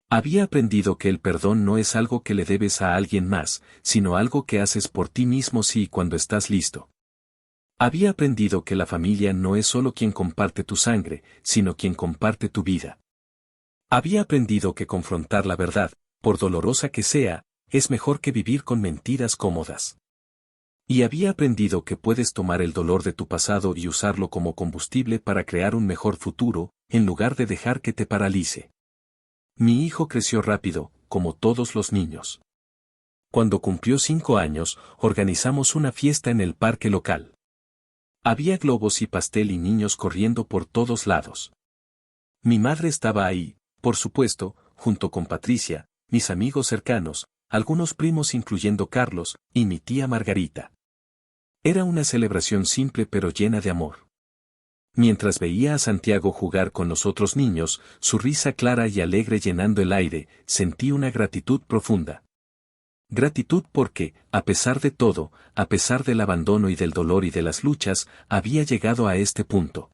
Había aprendido que el perdón no es algo que le debes a alguien más, sino algo que haces por ti mismo si y cuando estás listo. Había aprendido que la familia no es solo quien comparte tu sangre, sino quien comparte tu vida. Había aprendido que confrontar la verdad, por dolorosa que sea, es mejor que vivir con mentiras cómodas. Y había aprendido que puedes tomar el dolor de tu pasado y usarlo como combustible para crear un mejor futuro, en lugar de dejar que te paralice. Mi hijo creció rápido, como todos los niños. Cuando cumplió 5 años, organizamos una fiesta en el parque local. Había globos y pastel y niños corriendo por todos lados. Mi madre estaba ahí, por supuesto, junto con Patricia, mis amigos cercanos, algunos primos incluyendo Carlos, y mi tía Margarita. Era una celebración simple pero llena de amor. Mientras veía a Santiago jugar con los otros niños, su risa clara y alegre llenando el aire, sentí una gratitud profunda. Gratitud porque, a pesar de todo, a pesar del abandono y del dolor y de las luchas, había llegado a este punto.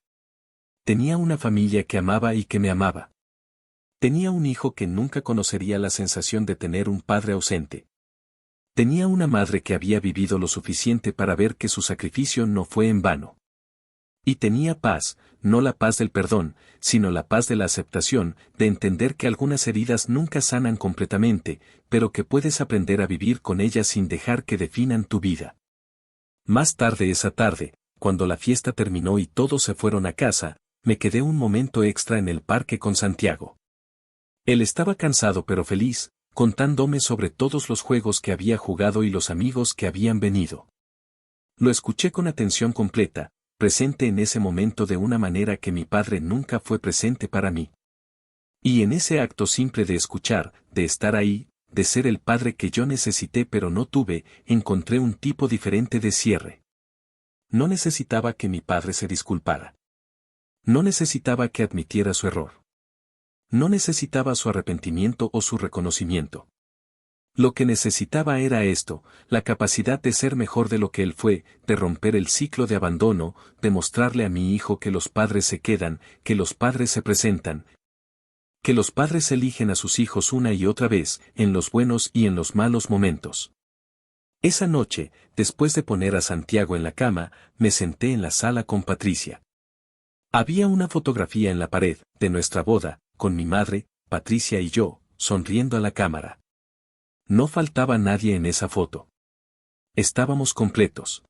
Tenía una familia que amaba y que me amaba. Tenía un hijo que nunca conocería la sensación de tener un padre ausente. Tenía una madre que había vivido lo suficiente para ver que su sacrificio no fue en vano. Y tenía paz, no la paz del perdón, sino la paz de la aceptación, de entender que algunas heridas nunca sanan completamente, pero que puedes aprender a vivir con ellas sin dejar que definan tu vida. Más tarde esa tarde, cuando la fiesta terminó y todos se fueron a casa, me quedé un momento extra en el parque con Santiago. Él estaba cansado pero feliz, contándome sobre todos los juegos que había jugado y los amigos que habían venido. Lo escuché con atención completa, presente en ese momento de una manera que mi padre nunca fue presente para mí. Y en ese acto simple de escuchar, de estar ahí, de ser el padre que yo necesité pero no tuve, encontré un tipo diferente de cierre. No necesitaba que mi padre se disculpara. No necesitaba que admitiera su error. No necesitaba su arrepentimiento o su reconocimiento. Lo que necesitaba era esto, la capacidad de ser mejor de lo que él fue, de romper el ciclo de abandono, de mostrarle a mi hijo que los padres se quedan, que los padres se presentan, que los padres eligen a sus hijos una y otra vez, en los buenos y en los malos momentos. Esa noche, después de poner a Santiago en la cama, me senté en la sala con Patricia. Había una fotografía en la pared, de nuestra boda, con mi madre, Patricia y yo, sonriendo a la cámara. No faltaba nadie en esa foto. Estábamos completos.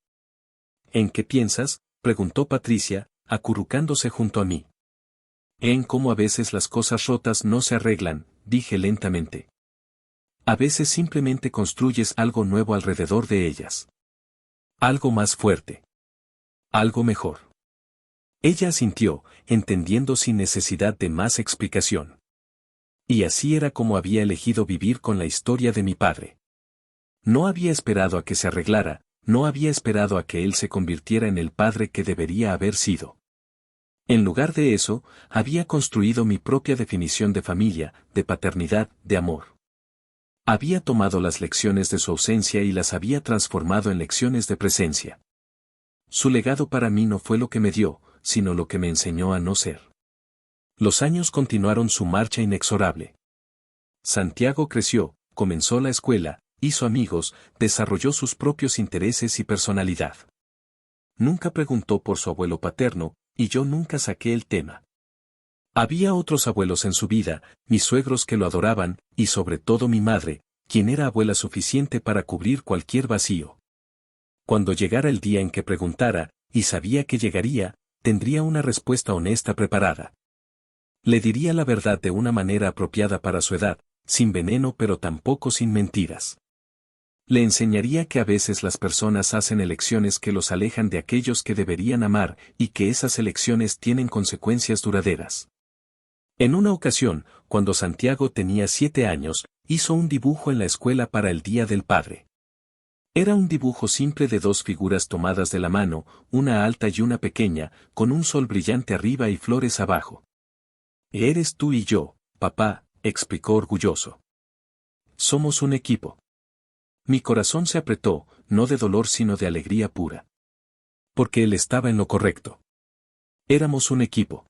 ¿En qué piensas?, preguntó Patricia, acurrucándose junto a mí. En cómo a veces las cosas rotas no se arreglan, dije lentamente. A veces simplemente construyes algo nuevo alrededor de ellas. Algo más fuerte. Algo mejor. Ella asintió, entendiendo sin necesidad de más explicación. Y así era como había elegido vivir con la historia de mi padre. No había esperado a que se arreglara, no había esperado a que él se convirtiera en el padre que debería haber sido. En lugar de eso, había construido mi propia definición de familia, de paternidad, de amor. Había tomado las lecciones de su ausencia y las había transformado en lecciones de presencia. Su legado para mí no fue lo que me dio, sino lo que me enseñó a no ser. Los años continuaron su marcha inexorable. Santiago creció, comenzó la escuela, hizo amigos, desarrolló sus propios intereses y personalidad. Nunca preguntó por su abuelo paterno, y yo nunca saqué el tema. Había otros abuelos en su vida, mis suegros que lo adoraban, y sobre todo mi madre, quien era abuela suficiente para cubrir cualquier vacío. Cuando llegara el día en que preguntara, y sabía que llegaría, tendría una respuesta honesta preparada. Le diría la verdad de una manera apropiada para su edad, sin veneno pero tampoco sin mentiras. Le enseñaría que a veces las personas hacen elecciones que los alejan de aquellos que deberían amar y que esas elecciones tienen consecuencias duraderas. En una ocasión, cuando Santiago tenía 7 años, hizo un dibujo en la escuela para el Día del Padre. Era un dibujo simple de 2 figuras tomadas de la mano, una alta y una pequeña, con un sol brillante arriba y flores abajo. «Eres tú y yo, papá», explicó orgulloso. «Somos un equipo». Mi corazón se apretó, no de dolor sino de alegría pura. Porque él estaba en lo correcto. Éramos un equipo.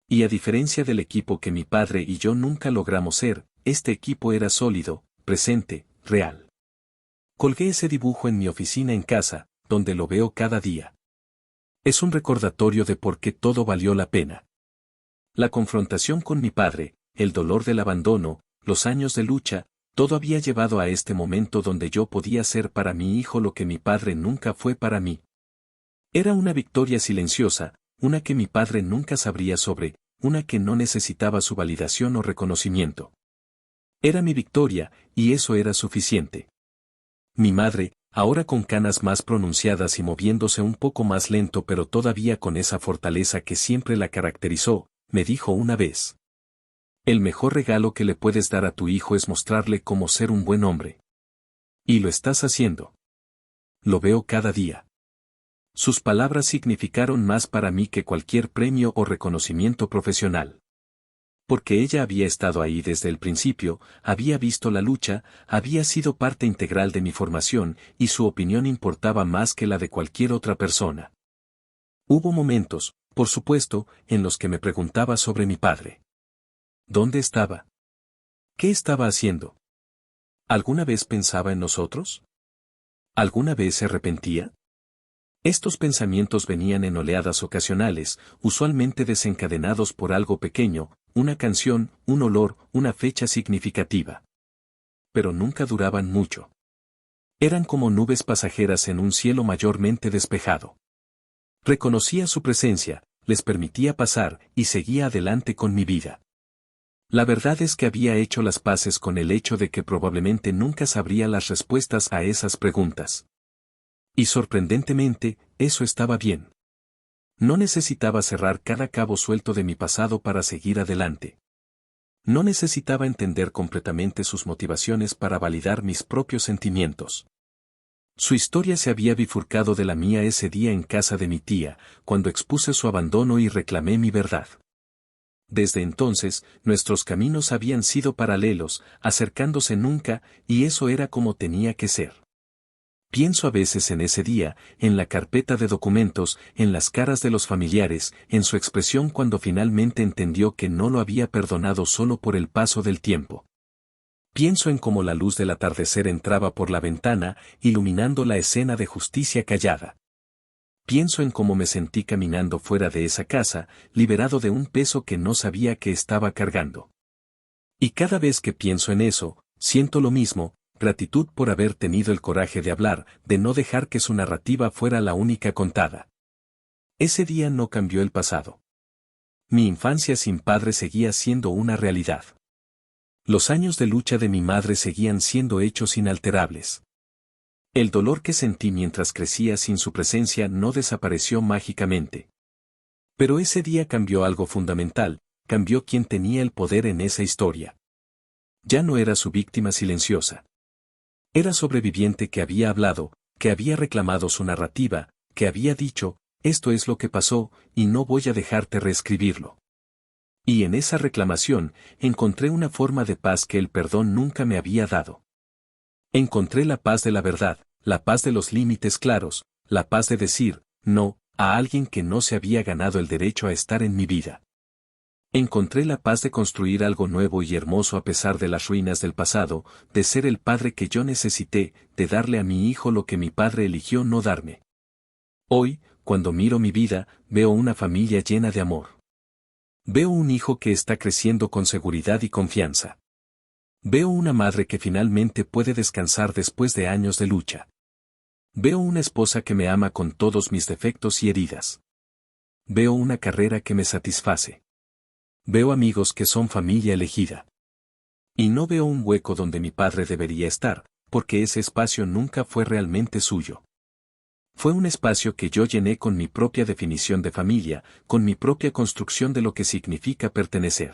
Y a diferencia del equipo que mi padre y yo nunca logramos ser, este equipo era sólido, presente, real. Colgué ese dibujo en mi oficina en casa, donde lo veo cada día. Es un recordatorio de por qué todo valió la pena. La confrontación con mi padre, el dolor del abandono, los años de lucha, todo había llevado a este momento donde yo podía ser para mi hijo lo que mi padre nunca fue para mí. Era una victoria silenciosa, una que mi padre nunca sabría sobre, una que no necesitaba su validación o reconocimiento. Era mi victoria, y eso era suficiente. Mi madre, ahora con canas más pronunciadas y moviéndose un poco más lento pero todavía con esa fortaleza que siempre la caracterizó, me dijo una vez: «El mejor regalo que le puedes dar a tu hijo es mostrarle cómo ser un buen hombre. Y lo estás haciendo. Lo veo cada día». Sus palabras significaron más para mí que cualquier premio o reconocimiento profesional. Porque ella había estado ahí desde el principio, había visto la lucha, había sido parte integral de mi formación, y su opinión importaba más que la de cualquier otra persona. Hubo momentos, por supuesto, en los que me preguntaba sobre mi padre. ¿Dónde estaba? ¿Qué estaba haciendo? ¿Alguna vez pensaba en nosotros? ¿Alguna vez se arrepentía? Estos pensamientos venían en oleadas ocasionales, usualmente desencadenados por algo pequeño, una canción, un olor, una fecha significativa. Pero nunca duraban mucho. Eran como nubes pasajeras en un cielo mayormente despejado. Reconocía su presencia, les permitía pasar, y seguía adelante con mi vida. La verdad es que había hecho las paces con el hecho de que probablemente nunca sabría las respuestas a esas preguntas. Y sorprendentemente, eso estaba bien. No necesitaba cerrar cada cabo suelto de mi pasado para seguir adelante. No necesitaba entender completamente sus motivaciones para validar mis propios sentimientos. Su historia se había bifurcado de la mía ese día en casa de mi tía, cuando expuse su abandono y reclamé mi verdad. Desde entonces, nuestros caminos habían sido paralelos, acercándose nunca, y eso era como tenía que ser. Pienso a veces en ese día, en la carpeta de documentos, en las caras de los familiares, en su expresión cuando finalmente entendió que no lo había perdonado solo por el paso del tiempo. Pienso en cómo la luz del atardecer entraba por la ventana, iluminando la escena de justicia callada. Pienso en cómo me sentí caminando fuera de esa casa, liberado de un peso que no sabía que estaba cargando. Y cada vez que pienso en eso, siento lo mismo: gratitud por haber tenido el coraje de hablar, de no dejar que su narrativa fuera la única contada. Ese día no cambió el pasado. Mi infancia sin padre seguía siendo una realidad. Los años de lucha de mi madre seguían siendo hechos inalterables. El dolor que sentí mientras crecía sin su presencia no desapareció mágicamente. Pero ese día cambió algo fundamental, cambió quien tenía el poder en esa historia. Ya no era su víctima silenciosa. Era sobreviviente que había hablado, que había reclamado su narrativa, que había dicho: «Esto es lo que pasó, y no voy a dejarte reescribirlo». Y en esa reclamación, encontré una forma de paz que el perdón nunca me había dado. Encontré la paz de la verdad, la paz de los límites claros, la paz de decir «no» a alguien que no se había ganado el derecho a estar en mi vida. Encontré la paz de construir algo nuevo y hermoso a pesar de las ruinas del pasado, de ser el padre que yo necesité, de darle a mi hijo lo que mi padre eligió no darme. Hoy, cuando miro mi vida, veo una familia llena de amor. Veo un hijo que está creciendo con seguridad y confianza. Veo una madre que finalmente puede descansar después de años de lucha. Veo una esposa que me ama con todos mis defectos y heridas. Veo una carrera que me satisface. Veo amigos que son familia elegida. Y no veo un hueco donde mi padre debería estar, porque ese espacio nunca fue realmente suyo. Fue un espacio que yo llené con mi propia definición de familia, con mi propia construcción de lo que significa pertenecer.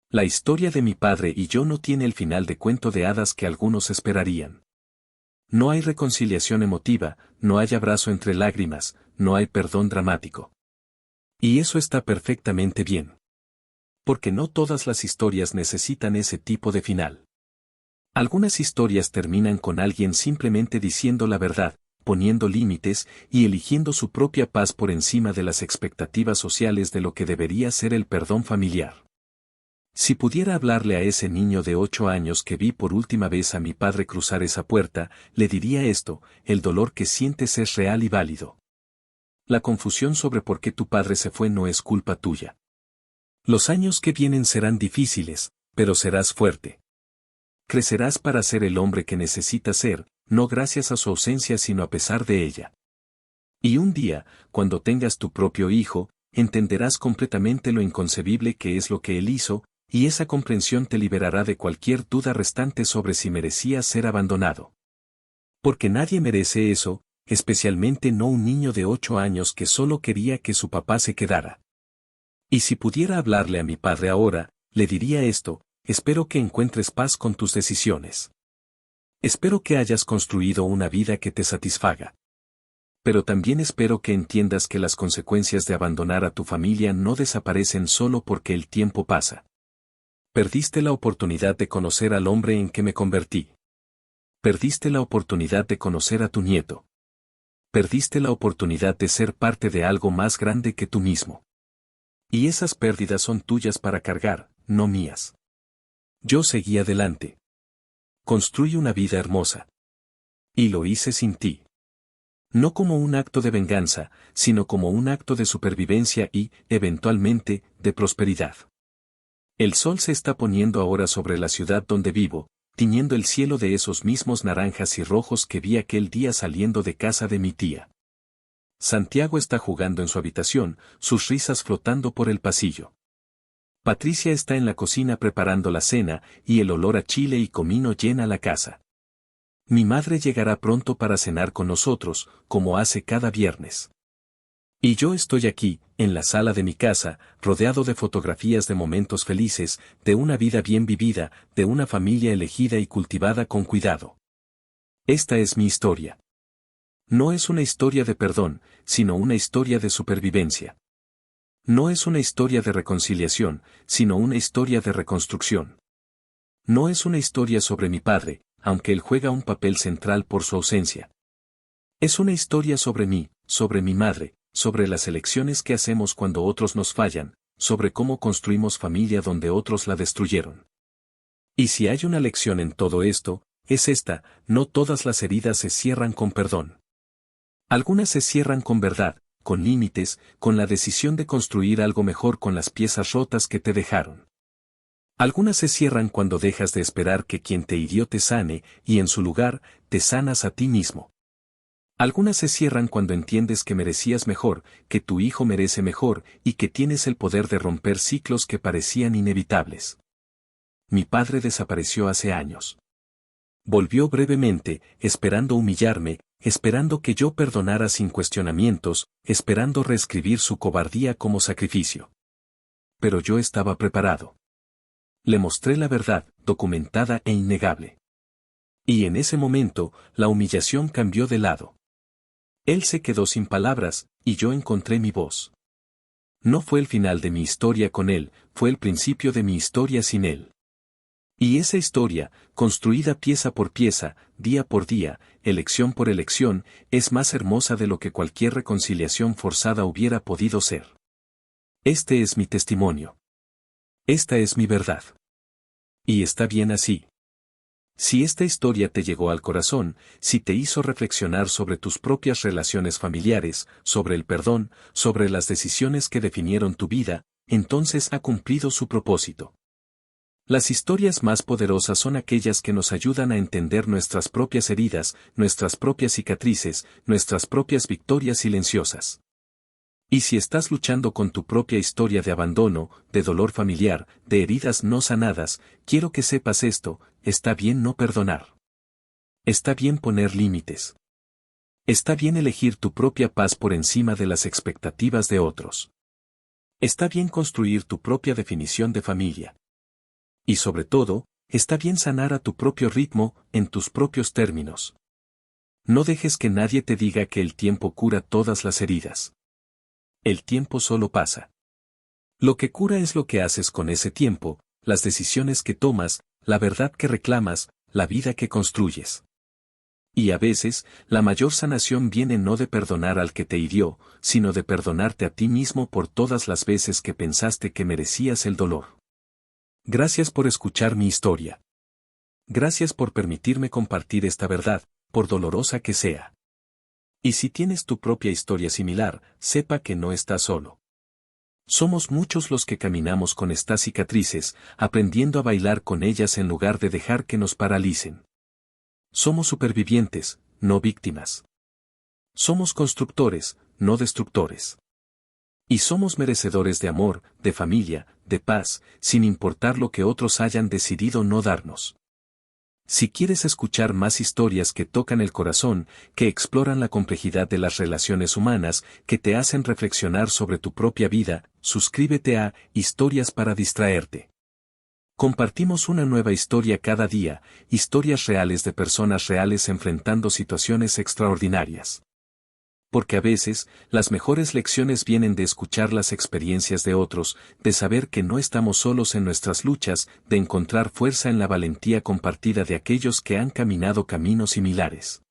La historia de mi padre y yo no tiene el final de cuento de hadas que algunos esperarían. No hay reconciliación emotiva, no hay abrazo entre lágrimas, no hay perdón dramático. Y eso está perfectamente bien. Porque no todas las historias necesitan ese tipo de final. Algunas historias terminan con alguien simplemente diciendo la verdad, poniendo límites y eligiendo su propia paz por encima de las expectativas sociales de lo que debería ser el perdón familiar. Si pudiera hablarle a ese niño de 8 años que vi por última vez a mi padre cruzar esa puerta, le diría esto: el dolor que sientes es real y válido. La confusión sobre por qué tu padre se fue no es culpa tuya. Los años que vienen serán difíciles, pero serás fuerte. Crecerás para ser el hombre que necesitas ser, no gracias a su ausencia sino a pesar de ella. Y un día, cuando tengas tu propio hijo, entenderás completamente lo inconcebible que es lo que él hizo, y esa comprensión te liberará de cualquier duda restante sobre si merecías ser abandonado. Porque nadie merece eso, especialmente no un niño de 8 años que solo quería que su papá se quedara. Y si pudiera hablarle a mi padre ahora, le diría esto: espero que encuentres paz con tus decisiones. Espero que hayas construido una vida que te satisfaga. Pero también espero que entiendas que las consecuencias de abandonar a tu familia no desaparecen solo porque el tiempo pasa. Perdiste la oportunidad de conocer al hombre en que me convertí. Perdiste la oportunidad de conocer a tu nieto. Perdiste la oportunidad de ser parte de algo más grande que tú mismo. Y esas pérdidas son tuyas para cargar, no mías. Yo seguí adelante. Construí una vida hermosa. Y lo hice sin ti. No como un acto de venganza, sino como un acto de supervivencia y, eventualmente, de prosperidad. El sol se está poniendo ahora sobre la ciudad donde vivo, tiñendo el cielo de esos mismos naranjas y rojos que vi aquel día saliendo de casa de mi tía. Santiago está jugando en su habitación, sus risas flotando por el pasillo. Patricia está en la cocina preparando la cena, y el olor a chile y comino llena la casa. Mi madre llegará pronto para cenar con nosotros, como hace cada viernes. Y yo estoy aquí, en la sala de mi casa, rodeado de fotografías de momentos felices, de una vida bien vivida, de una familia elegida y cultivada con cuidado. Esta es mi historia. No es una historia de perdón, sino una historia de supervivencia. No es una historia de reconciliación, sino una historia de reconstrucción. No es una historia sobre mi padre, aunque él juega un papel central por su ausencia. Es una historia sobre mí, sobre mi madre, sobre las elecciones que hacemos cuando otros nos fallan, sobre cómo construimos familia donde otros la destruyeron. Y si hay una lección en todo esto, es esta: no todas las heridas se cierran con perdón. Algunas se cierran con verdad, con límites, con la decisión de construir algo mejor con las piezas rotas que te dejaron. Algunas se cierran cuando dejas de esperar que quien te hirió te sane, y en su lugar, te sanas a ti mismo. Algunas se cierran cuando entiendes que merecías mejor, que tu hijo merece mejor, y que tienes el poder de romper ciclos que parecían inevitables. Mi padre desapareció hace años. Volvió brevemente, esperando humillarme, esperando que yo perdonara sin cuestionamientos, esperando reescribir su cobardía como sacrificio. Pero yo estaba preparado. Le mostré la verdad, documentada e innegable. Y en ese momento, la humillación cambió de lado. Él se quedó sin palabras, y yo encontré mi voz. No fue el final de mi historia con él, fue el principio de mi historia sin él. Y esa historia, construida pieza por pieza, día por día, elección por elección, es más hermosa de lo que cualquier reconciliación forzada hubiera podido ser. Este es mi testimonio. Esta es mi verdad. Y está bien así. Si esta historia te llegó al corazón, si te hizo reflexionar sobre tus propias relaciones familiares, sobre el perdón, sobre las decisiones que definieron tu vida, entonces ha cumplido su propósito. Las historias más poderosas son aquellas que nos ayudan a entender nuestras propias heridas, nuestras propias cicatrices, nuestras propias victorias silenciosas. Y si estás luchando con tu propia historia de abandono, de dolor familiar, de heridas no sanadas, quiero que sepas esto: está bien no perdonar. Está bien poner límites. Está bien elegir tu propia paz por encima de las expectativas de otros. Está bien construir tu propia definición de familia. Y sobre todo, está bien sanar a tu propio ritmo, en tus propios términos. No dejes que nadie te diga que el tiempo cura todas las heridas. El tiempo solo pasa. Lo que cura es lo que haces con ese tiempo, las decisiones que tomas, la verdad que reclamas, la vida que construyes. Y a veces, la mayor sanación viene no de perdonar al que te hirió, sino de perdonarte a ti mismo por todas las veces que pensaste que merecías el dolor. Gracias por escuchar mi historia. Gracias por permitirme compartir esta verdad, por dolorosa que sea. Y si tienes tu propia historia similar, sepa que no estás solo. Somos muchos los que caminamos con estas cicatrices, aprendiendo a bailar con ellas en lugar de dejar que nos paralicen. Somos supervivientes, no víctimas. Somos constructores, no destructores. Y somos merecedores de amor, de familia, de paz, sin importar lo que otros hayan decidido no darnos. Si quieres escuchar más historias que tocan el corazón, que exploran la complejidad de las relaciones humanas, que te hacen reflexionar sobre tu propia vida, suscríbete a Historias para Distraerte. Compartimos una nueva historia cada día, historias reales de personas reales enfrentando situaciones extraordinarias. Porque a veces, las mejores lecciones vienen de escuchar las experiencias de otros, de saber que no estamos solos en nuestras luchas, de encontrar fuerza en la valentía compartida de aquellos que han caminado caminos similares.